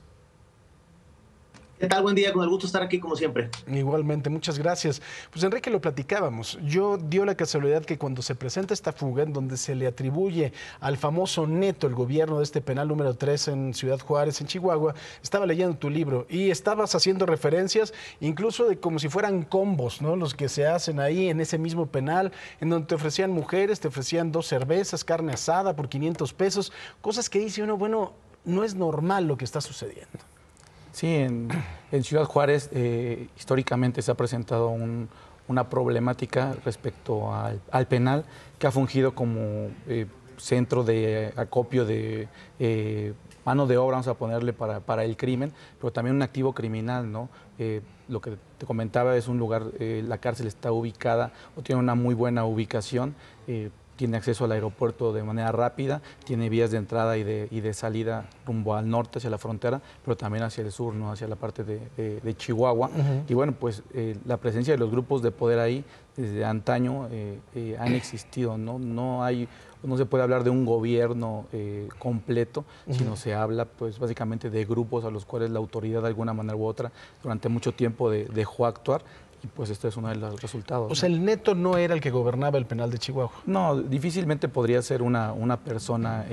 S22: ¿Qué tal? Buen día, con el gusto de estar aquí como siempre.
S6: Igualmente, muchas gracias. Pues Enrique, lo platicábamos. Dio la casualidad que cuando se presenta esta fuga, en donde se le atribuye al famoso Neto el gobierno de este penal número 3 en Ciudad Juárez, en Chihuahua, estaba leyendo tu libro y estabas haciendo referencias incluso de como si fueran combos, ¿no?, los que se hacen ahí en ese mismo penal, en donde te ofrecían mujeres, te ofrecían 2 cervezas, carne asada por 500 pesos, cosas que dice uno, bueno, no es normal lo que está sucediendo.
S11: Sí, en Ciudad Juárez históricamente se ha presentado una problemática respecto al penal, que ha fungido como centro de acopio de mano de obra, vamos a ponerle, para el crimen, pero también un activo criminal, ¿no? Lo que te comentaba es un lugar, la cárcel está ubicada o tiene una muy buena ubicación, tiene acceso al aeropuerto de manera rápida, tiene vías de entrada y de salida rumbo al norte, hacia la frontera, pero también hacia el sur, ¿no?, hacia la parte de Chihuahua. Y bueno, pues la presencia de los grupos de poder ahí desde antaño han existido, ¿no? No se puede hablar de un gobierno completo, sino se habla pues básicamente de grupos a los cuales la autoridad de alguna manera u otra durante mucho tiempo dejó actuar. Y pues este es uno de los resultados.
S6: O sea, el Neto no era el que gobernaba el penal de Chihuahua.
S11: No, difícilmente podría ser una persona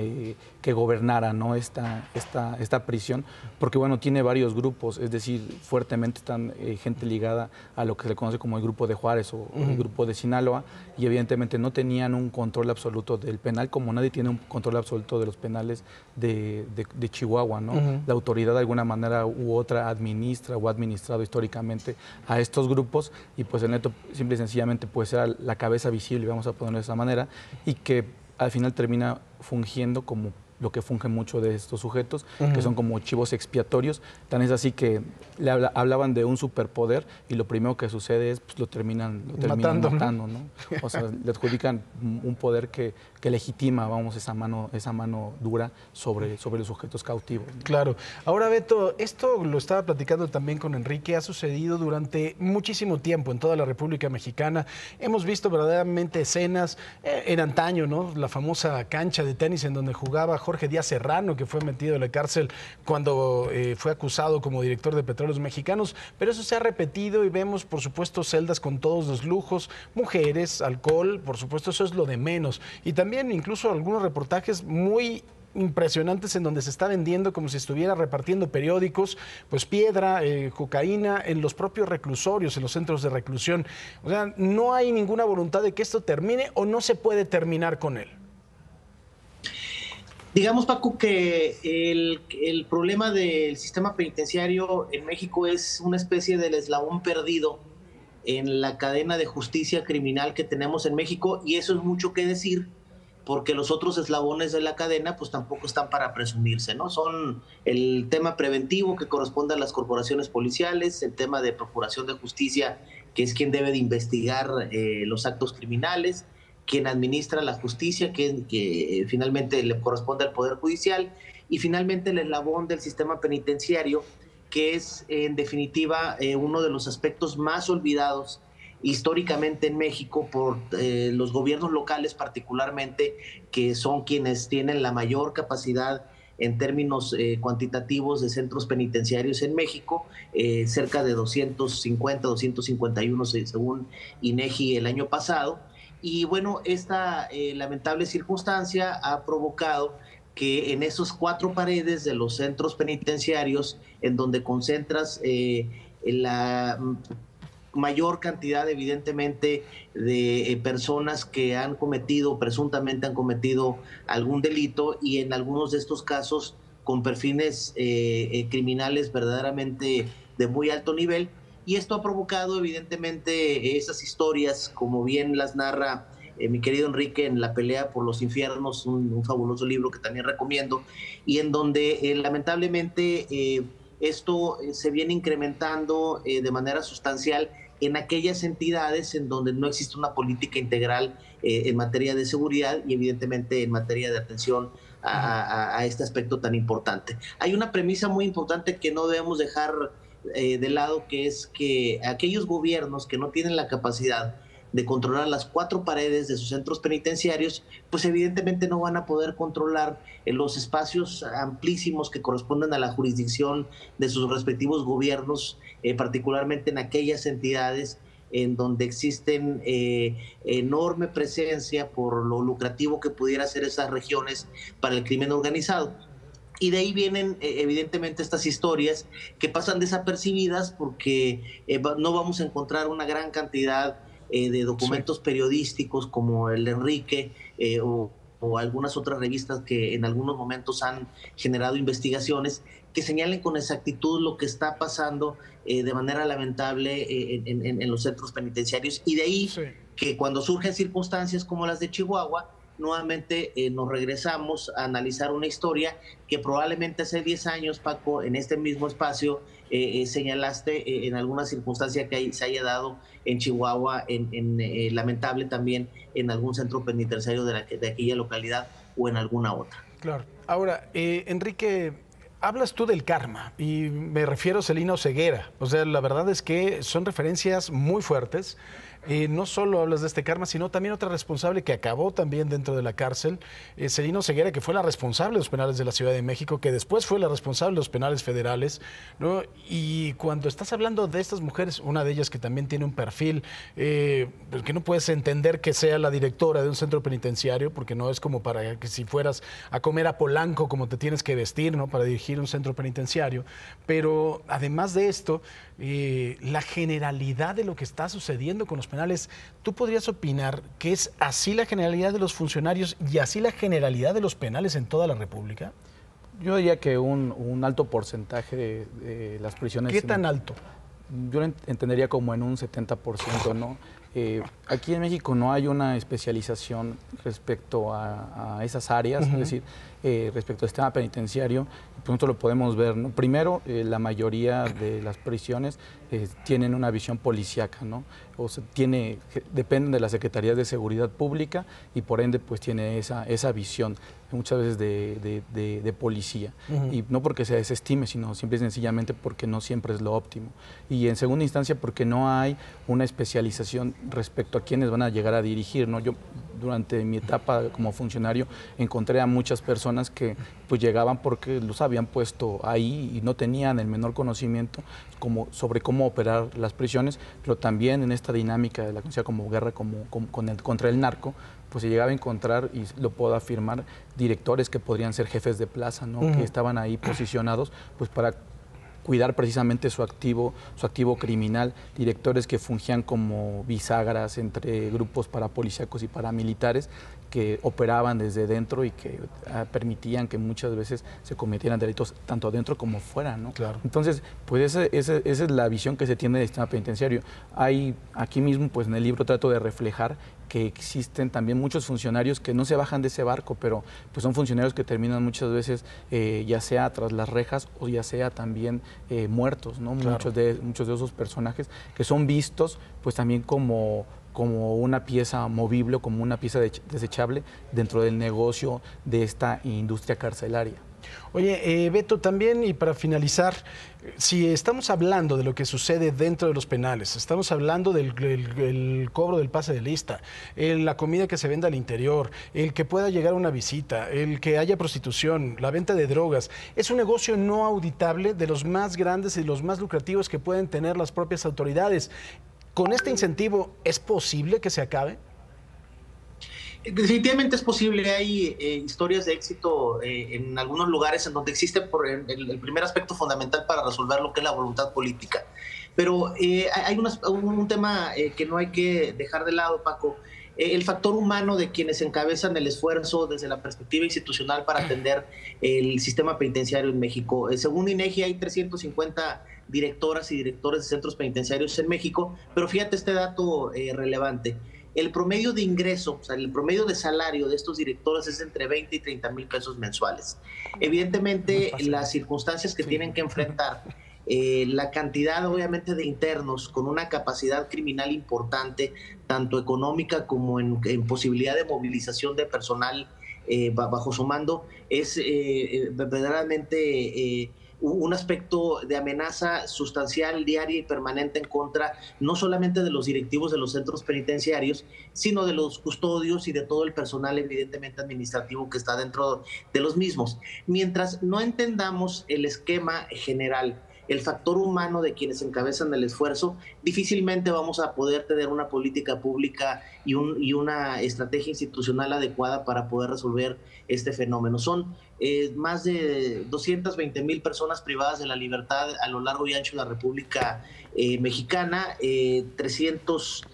S11: que gobernara, ¿no?, esta prisión, porque bueno, tiene varios grupos, es decir, fuertemente están gente ligada a lo que se le conoce como el grupo de Juárez o el grupo de Sinaloa, y evidentemente no tenían un control absoluto del penal, como nadie tiene un control absoluto de los penales de Chihuahua, ¿no? La autoridad de alguna manera u otra administra o ha administrado históricamente a estos grupos, y pues el Neto simple y sencillamente puede ser la cabeza visible, vamos a ponerlo de esa manera, y que al final termina fungiendo como lo que funge mucho de estos sujetos, que son como chivos expiatorios. Tan es así que le hablaban de un superpoder y lo primero que sucede es pues, lo terminan matando, ¿no? O sea, le adjudican un poder que legitima, vamos, esa mano dura sobre los sujetos cautivos, ¿no?
S6: Claro. Ahora, Beto, esto lo estaba platicando también con Enrique, ha sucedido durante muchísimo tiempo en toda la República Mexicana. Hemos visto verdaderamente escenas en antaño, ¿no? La famosa cancha de tenis en donde jugaba Jorge Díaz Serrano, que fue metido en la cárcel cuando fue acusado como director de Petróleos Mexicanos, pero eso se ha repetido y vemos, por supuesto, celdas con todos los lujos, mujeres, alcohol, por supuesto, eso es lo de menos. Y también incluso algunos reportajes muy impresionantes en donde se está vendiendo como si estuviera repartiendo periódicos, pues piedra, cocaína en los propios reclusorios, en los centros de reclusión. O sea, no hay ninguna voluntad de que esto termine o no se puede terminar con él.
S22: Digamos, Paco, que el problema del sistema penitenciario en México es una especie del eslabón perdido en la cadena de justicia criminal que tenemos en México, y eso es mucho que decir, porque los otros eslabones de la cadena pues tampoco están para presumirse, ¿no? Son el tema preventivo, que corresponde a las corporaciones policiales, el tema de procuración de justicia, que es quien debe de investigar los actos criminales, quien administra la justicia, que finalmente le corresponde al Poder Judicial, y finalmente el eslabón del sistema penitenciario, que es en definitiva uno de los aspectos más olvidados históricamente en México por los gobiernos locales particularmente, que son quienes tienen la mayor capacidad en términos cuantitativos de centros penitenciarios en México, cerca de 250, 251 según INEGI el año pasado. Y bueno, esta lamentable circunstancia ha provocado que en esos 4 paredes de los centros penitenciarios, en donde concentras la mayor cantidad, evidentemente, de personas que han cometido, presuntamente han cometido algún delito, y en algunos de estos casos con perfiles criminales verdaderamente de muy alto nivel. Y esto ha provocado, evidentemente, esas historias, como bien las narra mi querido Enrique en La pelea por los infiernos, un fabuloso libro que también recomiendo, y en donde lamentablemente esto se viene incrementando de manera sustancial en aquellas entidades en donde no existe una política integral en materia de seguridad y evidentemente en materia de atención a este aspecto tan importante. Hay una premisa muy importante que no debemos dejar de lado, que es que aquellos gobiernos que no tienen la capacidad de controlar las 4 paredes de sus centros penitenciarios, pues evidentemente no van a poder controlar los espacios amplísimos que corresponden a la jurisdicción de sus respectivos gobiernos, particularmente en aquellas entidades en donde existen enorme presencia por lo lucrativo que pudiera ser esas regiones para el crimen organizado. Y de ahí vienen evidentemente estas historias que pasan desapercibidas porque no vamos a encontrar una gran cantidad de documentos periodísticos como el de Enrique o algunas otras revistas que en algunos momentos han generado investigaciones que señalen con exactitud lo que está pasando de manera lamentable en los centros penitenciarios. Y de ahí que cuando surgen circunstancias como las de Chihuahua, nuevamente nos regresamos a analizar una historia que probablemente hace 10 años, Paco, en este mismo espacio señalaste en alguna circunstancia que se haya dado en Chihuahua, lamentable también en algún centro penitenciario de aquella localidad o en alguna otra.
S6: Claro. Ahora, Enrique, hablas tú del karma y me refiero a Celina Oseguera. O sea, la verdad es que son referencias muy fuertes. No solo hablas de este karma, sino también otra responsable que acabó también dentro de la cárcel, Celina Oseguera, que fue la responsable de los penales de la Ciudad de México, que después fue la responsable de los penales federales, ¿no? Y cuando estás hablando de estas mujeres, una de ellas que también tiene un perfil, que no puedes entender que sea la directora de un centro penitenciario, porque no es como para que si fueras a comer a Polanco, como te tienes que vestir, ¿no?, para dirigir un centro penitenciario. Pero además de esto, la generalidad de lo que está sucediendo con los penales, ¿tú podrías opinar que es así la generalidad de los funcionarios y así la generalidad de los penales en toda la República?
S11: Yo diría que un alto porcentaje de las prisiones...
S6: ¿Qué tan alto?
S11: Yo lo entendería como en un 70%, ¿no? Aquí en México no hay una especialización respecto a esas áreas, es decir, respecto al sistema penitenciario, pronto lo podemos ver, ¿no? Primero, la mayoría de las prisiones tienen una visión policíaca, ¿no? O sea, dependen de la Secretaría de Seguridad Pública y por ende pues tiene esa visión muchas veces de policía. Y no porque se desestime, sino simple y sencillamente porque no siempre es lo óptimo. Y en segunda instancia porque no hay una especialización respecto a quienes van a llegar a dirigir, ¿no? Yo durante mi etapa como funcionario encontré a muchas personas que pues llegaban porque los habían puesto ahí y no tenían el menor conocimiento sobre cómo operar las prisiones, pero también en esta dinámica de la conocida como guerra contra el narco, pues se llegaba a encontrar, y lo puedo afirmar, directores que podrían ser jefes de plaza, ¿no? Que estaban ahí posicionados pues para cuidar precisamente su activo criminal, directores que fungían como bisagras entre grupos parapolicíacos y paramilitares que operaban desde dentro y que permitían que muchas veces se cometieran delitos tanto dentro como fuera, ¿no? Claro. Entonces, pues esa es la visión que se tiene del sistema penitenciario. Hay aquí mismo, pues en el libro trato de reflejar que existen también muchos funcionarios que no se bajan de ese barco, pero pues son funcionarios que terminan muchas veces ya sea tras las rejas o ya sea también muertos, ¿no? Claro. Muchos de esos personajes que son vistos pues también como una pieza movible, como una pieza desechable dentro del negocio de esta industria carcelaria.
S6: Oye, Beto, también, y para finalizar, si estamos hablando de lo que sucede dentro de los penales, estamos hablando del cobro del pase de lista, la comida que se vende al interior, el que pueda llegar una visita, el que haya prostitución, la venta de drogas, es un negocio no auditable, de los más grandes y los más lucrativos que pueden tener las propias autoridades. ¿Con este incentivo es posible que se acabe?
S22: Definitivamente es posible. Hay historias de éxito en algunos lugares en donde existe el primer aspecto fundamental para resolver lo que es la voluntad política. Pero hay un tema que no hay que dejar de lado, Paco. El factor humano de quienes encabezan el esfuerzo desde la perspectiva institucional para atender el sistema penitenciario en México. Según INEGI hay 350 directoras y directores de centros penitenciarios en México, pero fíjate este dato relevante. El promedio de ingreso, o sea, el promedio de salario de estos directores es entre 20 y 30 mil pesos mensuales. Evidentemente, las circunstancias que tienen que enfrentar, la cantidad obviamente de internos con una capacidad criminal importante, tanto económica como en posibilidad de movilización de personal bajo su mando, es verdaderamente un aspecto de amenaza sustancial, diaria y permanente en contra no solamente de los directivos de los centros penitenciarios, sino de los custodios y de todo el personal evidentemente administrativo que está dentro de los mismos. Mientras no entendamos el esquema general, el factor humano de quienes encabezan el esfuerzo, difícilmente vamos a poder tener una política pública y una estrategia institucional adecuada para poder resolver este fenómeno. Son más de 220,000 personas privadas de la libertad a lo largo y ancho de la República Mexicana, 300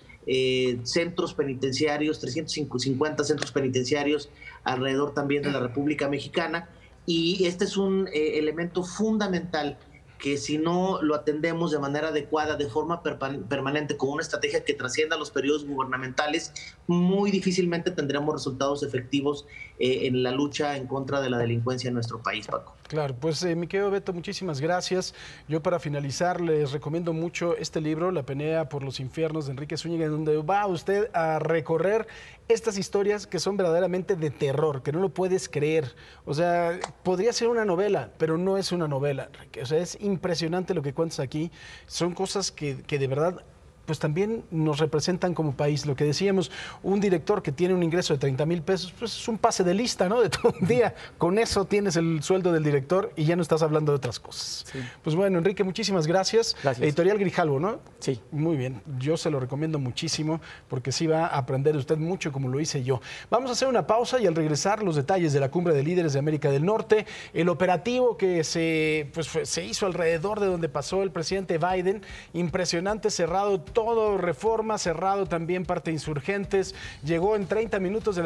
S22: centros penitenciarios, 350 centros penitenciarios alrededor también de la República Mexicana, y este es un elemento fundamental que si no lo atendemos de manera adecuada, de forma permanente, con una estrategia que trascienda los periodos gubernamentales, muy difícilmente tendremos resultados efectivos en la lucha en contra de la delincuencia en nuestro país, Paco.
S6: Claro, pues mi querido Beto, muchísimas gracias. Yo para finalizar les recomiendo mucho este libro, La pelea por los infiernos de Enrique Zúñiga, en donde va usted a recorrer estas historias que son verdaderamente de terror, que no lo puedes creer. O sea, podría ser una novela, pero no es una novela, Enrique. O sea, es impresionante lo que cuentas aquí. Son cosas que de verdad pues también nos representan como país. Lo que decíamos, un director que tiene un ingreso de 30,000 pesos, pues es un pase de lista, ¿no? De todo un día. Con eso tienes el sueldo del director y ya no estás hablando de otras cosas. Sí. Pues bueno, Enrique, muchísimas gracias. Gracias. Editorial Grijalvo, ¿no? Sí. Muy bien. Yo se lo recomiendo muchísimo porque sí va a aprender usted mucho como lo hice yo. Vamos a hacer una pausa y al regresar los detalles de la Cumbre de Líderes de América del Norte, el operativo que se hizo alrededor de donde pasó el presidente Biden, impresionante, cerrado todo Reforma, cerrado también parte de Insurgentes. Llegó en 30 minutos del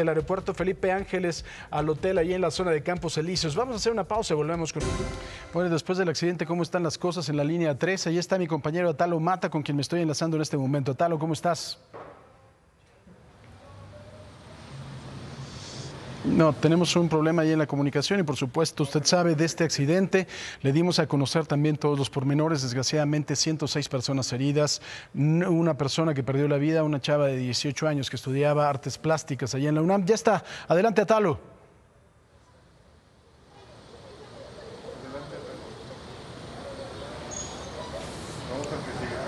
S6: aeropuerto Felipe Ángeles al hotel ahí en la zona de Campos Elíseos. Vamos a hacer una pausa y volvemos con... Bueno, después del accidente, ¿cómo están las cosas en la línea 3? Ahí está mi compañero Atalo Mata, con quien me estoy enlazando en este momento. Atalo, ¿cómo estás? No, tenemos un problema ahí en la comunicación y por supuesto usted sabe de este accidente. Le dimos a conocer también todos los pormenores. Desgraciadamente 106 personas heridas, una persona que perdió la vida, una chava de 18 años que estudiaba artes plásticas allá en la UNAM. Ya está, adelante Atalo.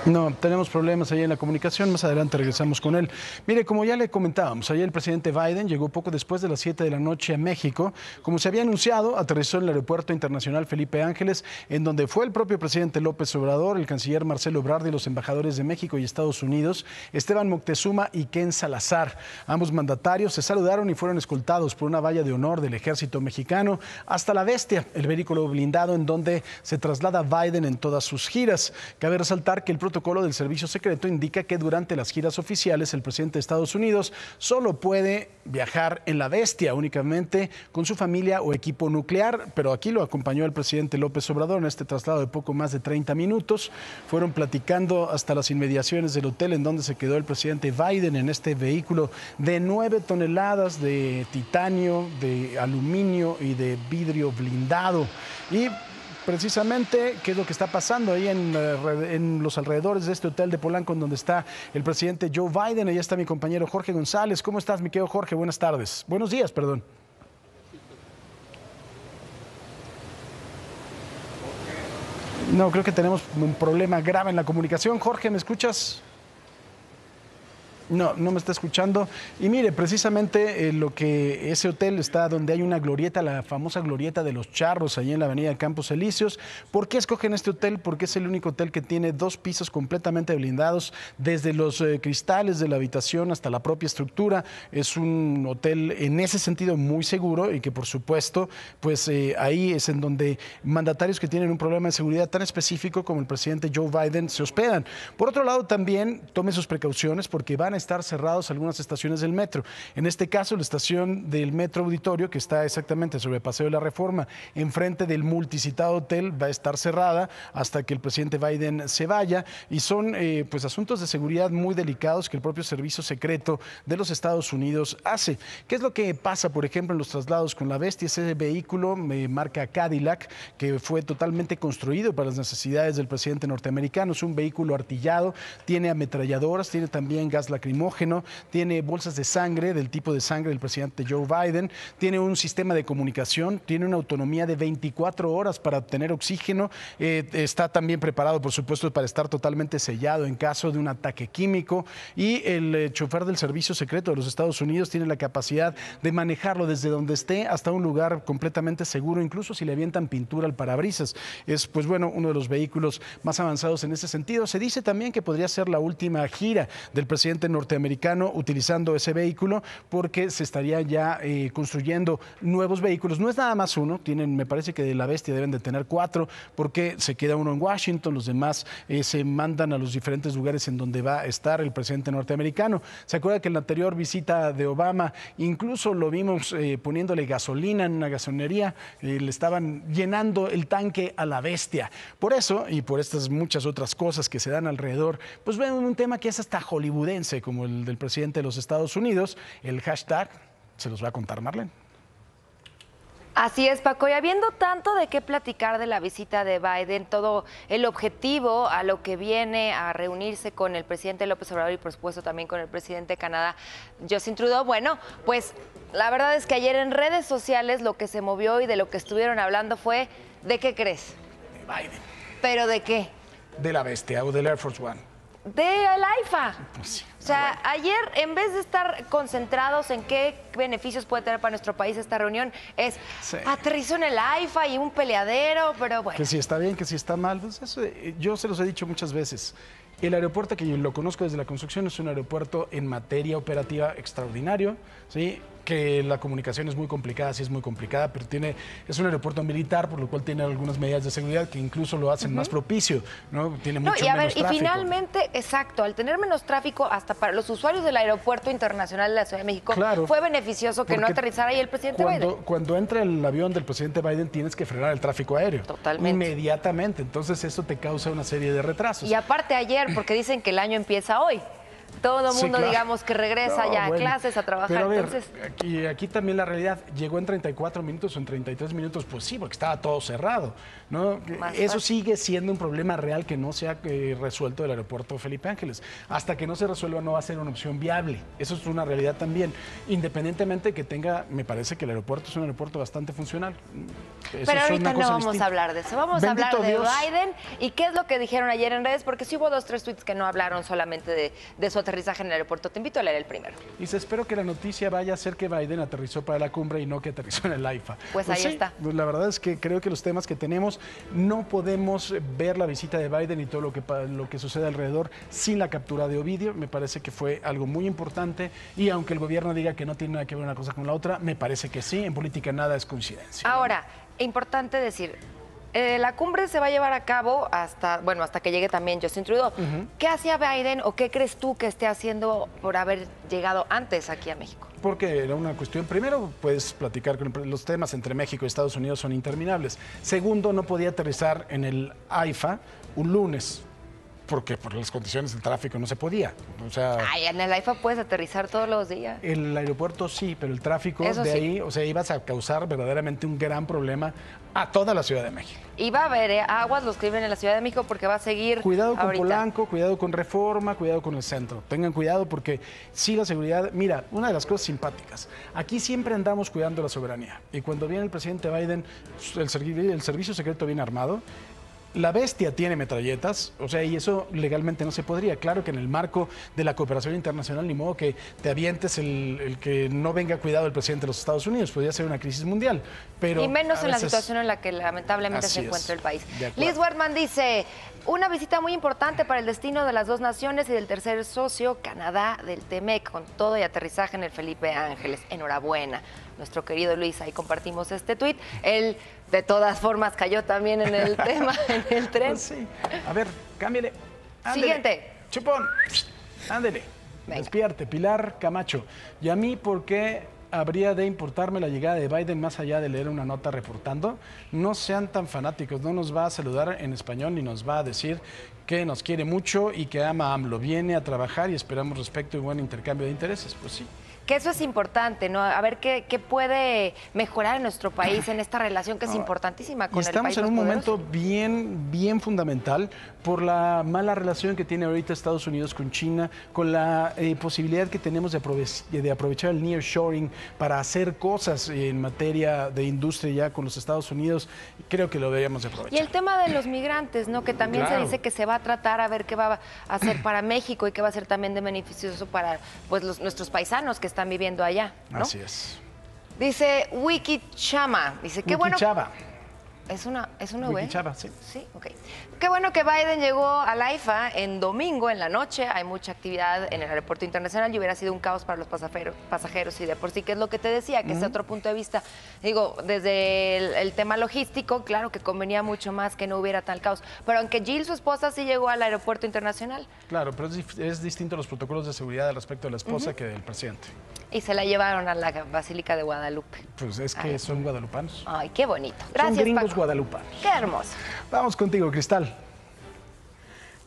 S6: No, tenemos problemas ahí en la comunicación, más adelante regresamos con él. Mire, como ya le comentábamos, ayer el presidente Biden llegó poco después de las 7 de la noche a México. Como se había anunciado, aterrizó en el Aeropuerto Internacional Felipe Ángeles, en donde fue el propio presidente López Obrador, el canciller Marcelo Ebrard y los embajadores de México y Estados Unidos, Esteban Moctezuma y Ken Salazar. Ambos mandatarios se saludaron y fueron escoltados por una valla de honor del ejército mexicano hasta La Bestia, el vehículo blindado en donde se traslada Biden en todas sus giras. Cabe resaltar que el protocolo del servicio secreto indica que durante las giras oficiales el presidente de Estados Unidos solo puede viajar en La Bestia únicamente con su familia o equipo nuclear, pero aquí lo acompañó el presidente López Obrador en este traslado de poco más de 30 minutos. Fueron platicando hasta las inmediaciones del hotel en donde se quedó el presidente Biden en este vehículo de 9 toneladas de titanio, de aluminio y de vidrio blindado. Y precisamente, ¿qué es lo que está pasando ahí en los alrededores de este hotel de Polanco, en donde está el presidente Joe Biden? Ahí está mi compañero Jorge González. ¿Cómo estás, mi querido Jorge? Buenas tardes. Buenos días, perdón. No, creo que tenemos un problema grave en la comunicación. Jorge, ¿me escuchas? No, no me está escuchando. Y mire, precisamente lo que ese hotel está donde hay una glorieta, la famosa glorieta de los charros, ahí en la avenida Campos Elíseos. ¿Por qué escogen este hotel? Porque es el único hotel que tiene 2 pisos completamente blindados, desde los cristales de la habitación hasta la propia estructura. Es un hotel en ese sentido muy seguro y que por supuesto, pues ahí es en donde mandatarios que tienen un problema de seguridad tan específico como el presidente Joe Biden se hospedan. Por otro lado, también tome sus precauciones porque van a estar cerrados algunas estaciones del metro. En este caso, la estación del Metro Auditorio, que está exactamente sobre Paseo de la Reforma, enfrente del multicitado hotel, va a estar cerrada hasta que el presidente Biden se vaya, y son pues asuntos de seguridad muy delicados que el propio servicio secreto de los Estados Unidos hace. ¿Qué es lo que pasa, por ejemplo, en los traslados con La Bestia? Ese vehículo marca Cadillac, que fue totalmente construido para las necesidades del presidente norteamericano. Es un vehículo artillado, tiene ametralladoras, tiene también gas lacrimógeno, tiene bolsas de sangre del tipo de sangre del presidente Joe Biden, tiene un sistema de comunicación, tiene una autonomía de 24 horas para obtener oxígeno, está también preparado, por supuesto, para estar totalmente sellado en caso de un ataque químico, y el chofer del servicio secreto de los Estados Unidos tiene la capacidad de manejarlo desde donde esté hasta un lugar completamente seguro, incluso si le avientan pintura al parabrisas. Es, pues bueno, uno de los vehículos más avanzados en ese sentido. Se dice también que podría ser la última gira del presidente norteamericano utilizando ese vehículo, porque se estaría ya construyendo nuevos vehículos. No es nada más uno, tienen, me parece que de La Bestia deben de tener 4, porque se queda uno en Washington, los demás se mandan a los diferentes lugares en donde va a estar el presidente norteamericano. ¿Se acuerda que en la anterior visita de Obama incluso lo vimos poniéndole gasolina en una gasolinería, le estaban llenando el tanque a La Bestia? Por eso, y por estas muchas otras cosas que se dan alrededor, pues ven un tema que es hasta hollywoodense, como el del presidente de los Estados Unidos. El hashtag se los va a contar Marlene.
S5: Así es, Paco, y habiendo tanto de qué platicar de la visita de Biden, todo el objetivo a lo que viene a reunirse con el presidente López Obrador y por supuesto también con el presidente de Canadá, Justin Trudeau, bueno, pues la verdad es que ayer en redes sociales lo que se movió y de lo que estuvieron hablando fue, ¿de qué crees?
S6: De Biden.
S5: ¿Pero de qué?
S6: De La Bestia o del Air Force One.
S5: De la AIFA.
S6: Pues sí,
S5: o sea, bueno, ayer en vez de estar concentrados en qué beneficios puede tener para nuestro país esta reunión, es aterrizó en el AIFA y un peleadero, pero bueno.
S6: Que si está bien, que si está mal, pues eso, yo se los he dicho muchas veces. El aeropuerto, que yo lo conozco desde la construcción, es un aeropuerto en materia operativa extraordinario, ¿sí? que la comunicación es muy complicada, sí es muy complicada, pero es un aeropuerto militar, por lo cual tiene algunas medidas de seguridad que incluso lo hacen más propicio, ¿no? Tiene mucho menos tráfico.
S5: Y finalmente, exacto, al tener menos tráfico, hasta para los usuarios del Aeropuerto Internacional de la Ciudad de México, fue beneficioso que no aterrizara ahí el presidente Biden.
S6: Cuando entra el avión del presidente Biden, tienes que frenar el tráfico aéreo.
S5: Totalmente.
S6: Inmediatamente, entonces eso te causa una serie de retrasos.
S5: Y aparte ayer, porque dicen que el año empieza hoy. Todo el mundo, digamos, que regresa ya a clases, a trabajar.
S6: Pero a ver,
S5: entonces,
S6: aquí también la realidad, llegó en 34 minutos o en 33 minutos, pues sí, porque estaba todo cerrado, ¿no? Eso sigue siendo un problema real que no se ha resuelto del aeropuerto Felipe Ángeles. Hasta que no se resuelva no va a ser una opción viable. Eso es una realidad también. Independientemente que tenga, me parece que el aeropuerto es un aeropuerto bastante funcional.
S5: Pero ahorita no vamos a hablar de eso. Vamos a hablar de Biden y qué es lo que dijeron ayer en redes, porque sí hubo 2 o 3 tweets que no hablaron solamente de su aterrizaje en el aeropuerto. Te invito a leer el primero.
S6: Y espero que la noticia vaya a ser que Biden aterrizó para la cumbre y no que aterrizó en el AIFA.
S5: Pues ahí está.
S6: Pues la verdad es que creo que los temas que tenemos, no podemos ver la visita de Biden y todo lo que sucede alrededor sin la captura de Ovidio. Me parece que fue algo muy importante y aunque el gobierno diga que no tiene nada que ver una cosa con la otra, me parece que sí. En política nada es coincidencia.
S5: Ahora, importante decir, la cumbre se va a llevar a cabo hasta que llegue también Justin Trudeau. ¿Qué hacía Biden o qué crees tú que esté haciendo por haber llegado antes aquí a México?
S6: Porque era una cuestión, primero, puedes platicar con los temas entre México y Estados Unidos son interminables. Segundo, no podía aterrizar en el AIFA un lunes, porque por las condiciones del tráfico no se podía. O sea,
S5: en el AIFA puedes aterrizar todos los días.
S6: El aeropuerto sí, pero el tráfico
S5: Eso
S6: de
S5: sí.
S6: ahí, o sea, ibas a causar verdaderamente un gran problema a toda la Ciudad de México.
S5: Y va a haber aguas, lo escriben en la Ciudad de México porque va a seguir.
S6: Cuidado con
S5: ahorita.
S6: Polanco, cuidado con Reforma, cuidado con el centro. Tengan cuidado porque sí la seguridad. Mira, una de las cosas simpáticas. Aquí siempre andamos cuidando la soberanía. Y cuando viene el presidente Biden, el servicio secreto viene armado. La bestia tiene metralletas, o sea, y eso legalmente no se podría. Claro que en el marco de la cooperación internacional, ni modo que te avientes el que no venga cuidado el presidente de los Estados Unidos. Podría ser una crisis mundial. Pero
S5: y menos en la
S6: veces...
S5: situación en la que lamentablemente se encuentra el país.
S6: Liz
S5: Wertmann dice, una visita muy importante para el destino de las 2 naciones y del tercer socio, Canadá, del TEMEC, con todo y aterrizaje en el Felipe Ángeles. Enhorabuena. Nuestro querido Luis, ahí compartimos este tuit. Él, de todas formas, cayó también en el tema, en el tren.
S6: Pues sí. A ver, cámbiale. Ándele.
S5: Siguiente.
S6: Chupón, ándele. Despierte, Pilar Camacho. ¿Y a mí por qué habría de importarme la llegada de Biden más allá de leer una nota reportando? No sean tan fanáticos, no nos va a saludar en español ni nos va a decir que nos quiere mucho y que ama a AMLO. Viene a trabajar y esperamos respeto y buen intercambio de intereses. Pues sí.
S5: Que eso es importante, ¿no? A ver qué puede mejorar en nuestro país en esta relación que es importantísima con el país.
S6: Estamos en un momento bien fundamental por la mala relación que tiene ahorita Estados Unidos con China, con la posibilidad que tenemos de aprovechar el nearshoring para hacer cosas en materia de industria ya con los Estados Unidos. Creo que lo deberíamos de aprovechar.
S5: Y el tema de los migrantes, ¿no? Que también se dice que se va a tratar a ver qué va a hacer para México y qué va a ser también de beneficioso para pues nuestros paisanos que están viviendo allá, ¿no?
S6: Así es.
S5: Dice Wiki Chama, dice, qué bueno. Es una
S6: Wiki Chava, sí.
S5: Sí, ok. Qué bueno que Biden llegó al AIFA en domingo, en la noche. Hay mucha actividad en el aeropuerto internacional y hubiera sido un caos para los pasajeros y de por sí, que es lo que te decía, que es otro punto de vista. Digo, desde el tema logístico, claro que convenía mucho más que no hubiera tal caos. Pero aunque Jill, su esposa, sí llegó al aeropuerto internacional.
S6: Claro, pero es distinto los protocolos de seguridad al respecto de la esposa que del presidente.
S5: Y se la llevaron a la Basílica de Guadalupe.
S6: Pues es que son guadalupanos.
S5: Ay, qué bonito. Gracias,
S6: son gringos
S5: Paco.
S6: guadalupanos.
S5: Qué hermoso.
S6: Vamos contigo, Cristal.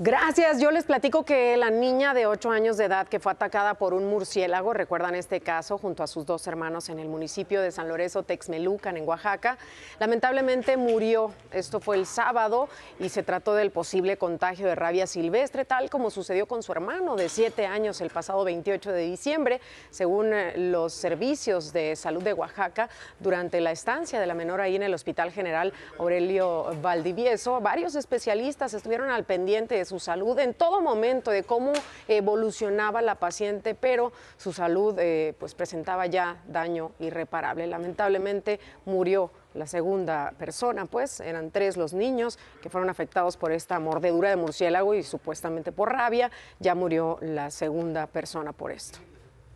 S10: Gracias. Yo les platico que la niña de 8 años de edad que fue atacada por un murciélago, recuerdan este caso, junto a sus 2 hermanos en el municipio de San Lorenzo, Texmelucan, en Oaxaca, lamentablemente murió. Esto fue el sábado y se trató del posible contagio de rabia silvestre, tal como sucedió con su hermano de 7 años el pasado 28 de diciembre, según los servicios de salud de Oaxaca. Durante la estancia de la menor ahí en el Hospital General Aurelio Valdivieso, varios especialistas estuvieron al pendiente de su salud en todo momento, de cómo evolucionaba la paciente, pero su salud pues presentaba ya daño irreparable. Lamentablemente murió la segunda persona, pues eran 3 los niños que fueron afectados por esta mordedura de murciélago y supuestamente por rabia. Ya murió la segunda persona por esto.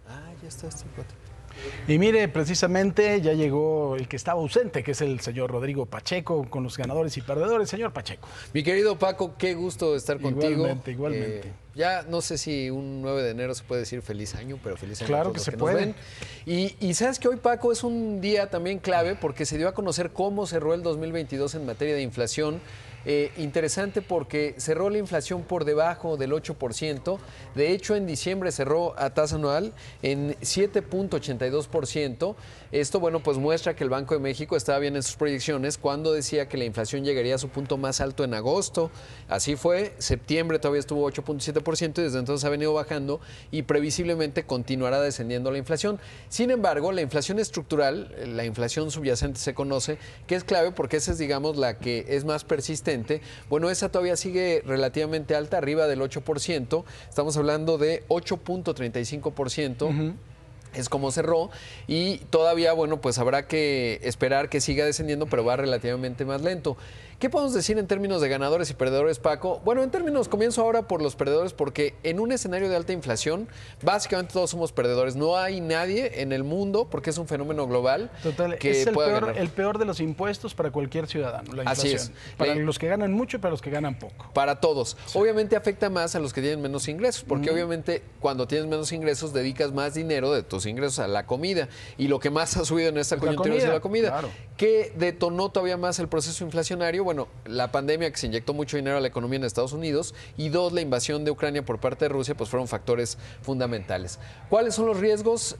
S3: Ah, ya está este cuate.
S6: Y mire, precisamente ya llegó el que estaba ausente, que es el señor Rodrigo Pacheco, con los ganadores y perdedores. Señor Pacheco.
S3: Mi querido Paco, qué gusto estar contigo.
S6: Igualmente.
S3: Ya no sé si un 9 de enero se puede decir feliz año, pero feliz año
S6: claro
S3: a todos
S6: que
S3: los
S6: se puede.
S3: nos ven. Y sabes que hoy, Paco, es un día también clave porque se dio a conocer cómo cerró el 2022 en materia de inflación. Interesante porque cerró la inflación por debajo del 8%. De hecho, en diciembre cerró a tasa anual en 7.82%. Esto, bueno, pues muestra que el Banco de México estaba bien en sus proyecciones cuando decía que la inflación llegaría a su punto más alto en agosto. Así fue. Septiembre todavía estuvo 8.7% y desde entonces ha venido bajando y previsiblemente continuará descendiendo la inflación. Sin embargo, la inflación estructural, la inflación subyacente se conoce, que es clave porque esa es, digamos, la que es más persistente. Bueno, esa todavía sigue relativamente alta, arriba del 8%. Estamos hablando de 8.35%. Es como cerró y todavía, bueno, pues habrá que esperar que siga descendiendo, pero va relativamente más lento. ¿Qué podemos decir en términos de ganadores y perdedores, Paco? Bueno, en términos, comienzo ahora por los perdedores, porque en un escenario de alta inflación, básicamente todos somos perdedores. No hay nadie en el mundo, porque es un fenómeno global,
S6: total,
S3: que
S6: es
S3: pueda ganar.
S6: el peor de los impuestos para cualquier ciudadano, la inflación.
S3: Así es.
S6: Para los que ganan mucho y para los que ganan poco.
S3: Para todos. Sí. Obviamente afecta más a los que tienen menos ingresos, porque obviamente cuando tienes menos ingresos dedicas más dinero de tus ingresos a la comida. Y lo que más ha subido en esta coyuntura es la comida.
S6: Claro.
S3: ¿Qué detonó todavía más el proceso inflacionario? Bueno, la pandemia, que se inyectó mucho dinero a la economía en Estados Unidos, y dos, la invasión de Ucrania por parte de Rusia, pues fueron factores fundamentales. ¿Cuáles son los riesgos?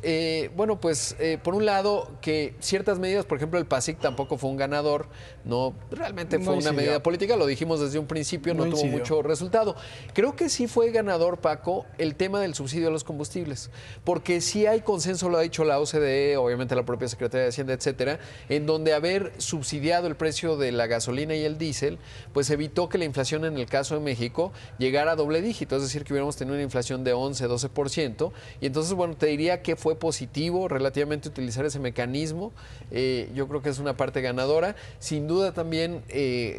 S3: Bueno, pues por un lado, que ciertas medidas, por ejemplo, el PASIC tampoco fue un ganador, no realmente fue una medida política, lo dijimos desde un principio, no tuvo mucho resultado. Creo que sí fue ganador, Paco, el tema del subsidio a los combustibles, porque sí hay consenso, lo ha dicho la OCDE, obviamente la propia Secretaría de Hacienda, etcétera, en donde haber subsidiado el precio de la gasolina y el diésel, pues evitó que la inflación en el caso de México llegara a doble dígito, es decir, que hubiéramos tenido una inflación de 11-12%, y entonces, bueno, te diría que fue positivo relativamente utilizar ese mecanismo. Yo creo que es una parte ganadora. Sin duda también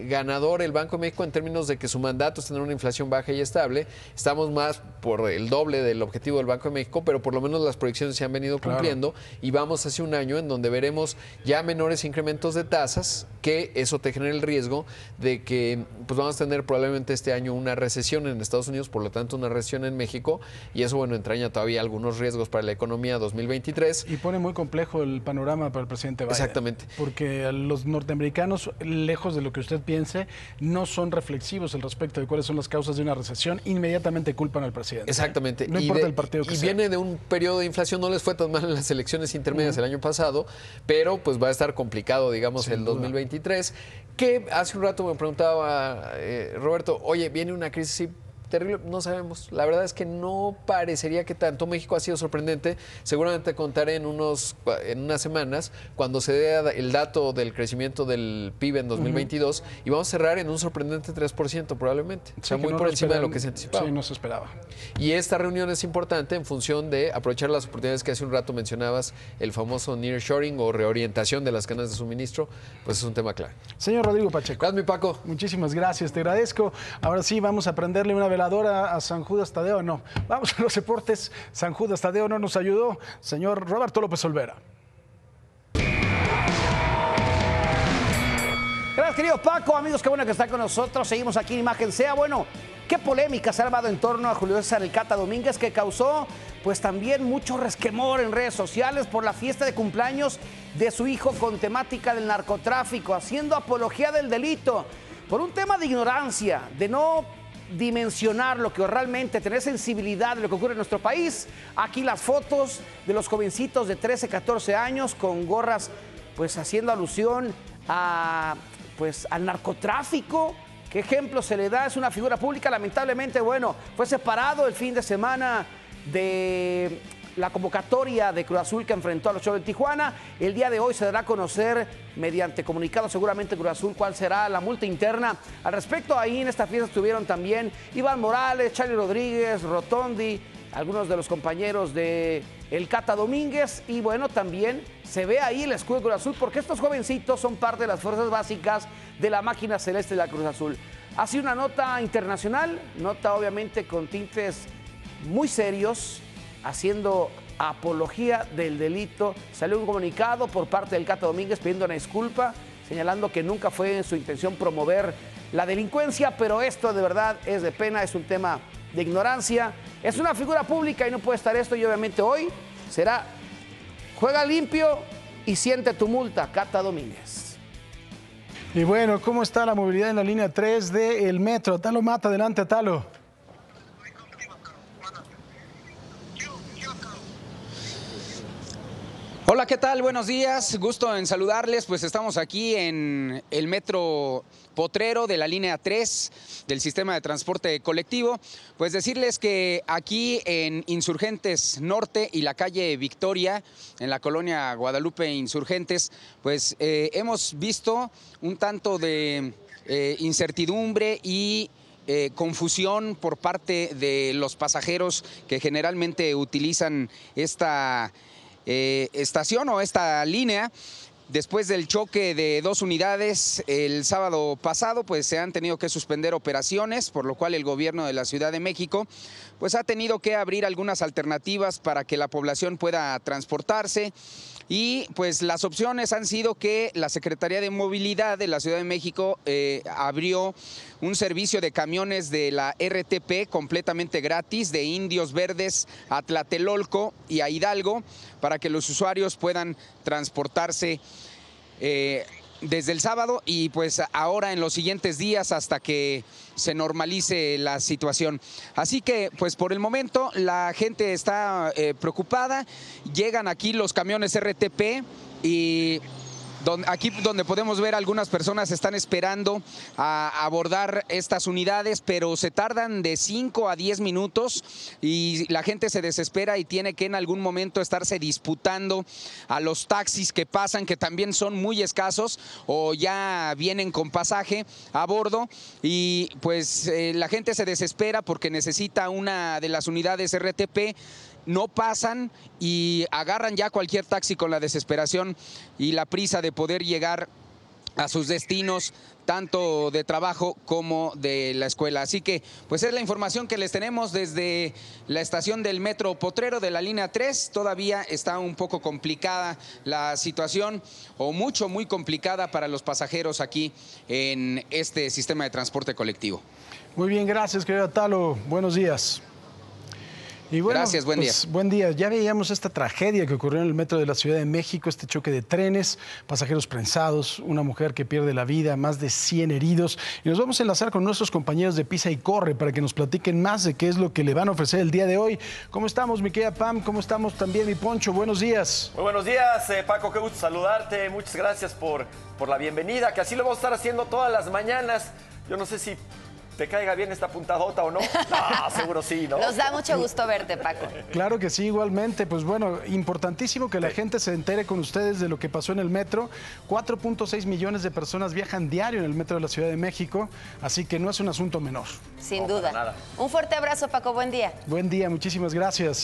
S3: ganador el Banco de México en términos de que su mandato es tener una inflación baja y estable. Estamos más por el doble del objetivo del Banco de México, pero por lo menos las proyecciones se han venido cumpliendo, y vamos hacia un año en donde veremos ya menores incrementos de tasas, que eso te genera el riesgo de que pues vamos a tener probablemente este año una recesión en Estados Unidos, por lo tanto una recesión en México, y eso, bueno, entraña todavía algunos riesgos para la economía 2023.
S6: Y pone muy complejo el panorama para el presidente Biden.
S3: Exactamente.
S6: Porque los norteamericanos, lejos de lo que usted piense, no son reflexivos al respecto de cuáles son las causas de una recesión, inmediatamente culpan al presidente.
S3: Exactamente.
S6: No importa el partido que sea.
S3: Y viene de un periodo de inflación, no les fue tan mal en las elecciones intermedias el año pasado, pero pues va a estar complicado, digamos, el 2023. Que hace un rato me preguntaba Roberto, oye, viene una crisis terrible, no sabemos. La verdad es que no parecería que tanto. México ha sido sorprendente. Seguramente contaré en unas semanas cuando se dé el dato del crecimiento del PIB en 2022 y vamos a cerrar en un sorprendente 3% probablemente. O sea, muy por encima de lo que se anticipaba.
S6: Sí, no se esperaba.
S3: Y esta reunión es importante en función de aprovechar las oportunidades que hace un rato mencionabas, el famoso nearshoring o reorientación de las cadenas de suministro, pues es un tema clave.
S6: Señor Rodrigo Pacheco.
S3: Gracias, mi Paco.
S6: Muchísimas gracias, te agradezco. Ahora sí, vamos a prenderle una veladora a San Judas Tadeo. No, vamos a los deportes. San Judas Tadeo no nos ayudó. Señor Roberto López Olvera.
S8: Gracias, querido Paco. Amigos, qué bueno que están con nosotros. Seguimos aquí en Imagen Sea. Bueno, qué polémica se ha armado en torno a Julio César El Cata Domínguez, que causó pues también mucho resquemor en redes sociales por la fiesta de cumpleaños de su hijo con temática del narcotráfico, haciendo apología del delito por un tema de ignorancia, de no dimensionar lo que realmente, tener sensibilidad de lo que ocurre en nuestro país. Aquí las fotos de los jovencitos de 13, 14 años con gorras pues haciendo alusión a pues al narcotráfico. ¿Qué ejemplo se le da? Es una figura pública, lamentablemente, bueno, fue separado el fin de semana de la convocatoria de Cruz Azul que enfrentó a los Cholos de Tijuana. El día de hoy se dará a conocer mediante comunicado seguramente Cruz Azul cuál será la multa interna. Al respecto, ahí en esta fiesta estuvieron también Iván Morales, Charlie Rodríguez, Rotondi, algunos de los compañeros de El Cata Domínguez, y bueno, también se ve ahí el escudo de Cruz Azul porque estos jovencitos son parte de las fuerzas básicas de la máquina celeste de la Cruz Azul. Ha sido una nota internacional, nota obviamente con tintes muy serios, haciendo apología del delito. Salió un comunicado por parte del Cata Domínguez pidiendo una disculpa, señalando que nunca fue en su intención promover la delincuencia, pero esto de verdad es de pena, es un tema de ignorancia. Es una figura pública y no puede estar esto, y obviamente hoy será juega limpio y siente tu multa, Cata Domínguez.
S6: Y bueno, ¿cómo está la movilidad en la línea 3 del metro? Talo Mata, adelante, Talo.
S12: Hola, ¿qué tal? Buenos días, gusto en saludarles. Pues estamos aquí en el metro Potrero de la línea 3 del sistema de transporte colectivo. Pues decirles que aquí en Insurgentes Norte y la calle Victoria, en la colonia Guadalupe Insurgentes, pues hemos visto un tanto de incertidumbre y confusión por parte de los pasajeros que generalmente utilizan esta estación o esta línea. Después del choque de dos unidades el sábado pasado, pues se han tenido que suspender operaciones, por lo cual el gobierno de la Ciudad de México pues ha tenido que abrir algunas alternativas para que la población pueda transportarse. Y pues las opciones han sido que la Secretaría de Movilidad de la Ciudad de México abrió un servicio de camiones de la RTP completamente gratis de Indios Verdes a Tlatelolco y a Hidalgo para que los usuarios puedan transportarse desde el sábado y pues ahora en los siguientes días hasta que se normalice la situación. Así que pues por el momento la gente está preocupada. Llegan aquí los camiones RTP y aquí donde podemos ver algunas personas están esperando a abordar estas unidades, pero se tardan de 5 a 10 minutos y la gente se desespera y tiene que en algún momento estarse disputando a los taxis que pasan, que también son muy escasos o ya vienen con pasaje a bordo, y pues la gente se desespera porque necesita una de las unidades RTP. No pasan y agarran ya cualquier taxi con la desesperación y la prisa de poder llegar a sus destinos, tanto de trabajo como de la escuela. Así que pues es la información que les tenemos desde la estación del metro Potrero de la línea 3. Todavía está un poco complicada la situación, o muy complicada para los pasajeros aquí en este sistema de transporte colectivo.
S6: Muy bien, gracias, querido Talo. Buenos días. Y bueno,
S12: gracias, buen día.
S6: Buen día. Ya veíamos esta tragedia que ocurrió en el metro de la Ciudad de México, este choque de trenes, pasajeros prensados, una mujer que pierde la vida, más de 100 heridos. Y nos vamos a enlazar con nuestros compañeros de Pisa y Corre para que nos platiquen más de qué es lo que le van a ofrecer el día de hoy. ¿Cómo estamos, mi querida Pam? ¿Cómo estamos también, mi Poncho? Buenos días.
S14: Muy buenos días, Paco. Qué gusto saludarte. Muchas gracias por la bienvenida, que así lo vamos a estar haciendo todas las mañanas. Yo no sé si te caiga bien esta puntadota o no. No, seguro sí, ¿no?
S5: Nos da mucho gusto verte, Paco.
S6: Claro que sí, igualmente. Pues bueno, importantísimo que la gente se entere con ustedes de lo que pasó en el metro. 4.6 millones de personas viajan diario en el metro de la Ciudad de México, así que no es un asunto menor.
S5: Sin duda. Un fuerte abrazo, Paco. Buen día.
S6: Buen día, muchísimas gracias.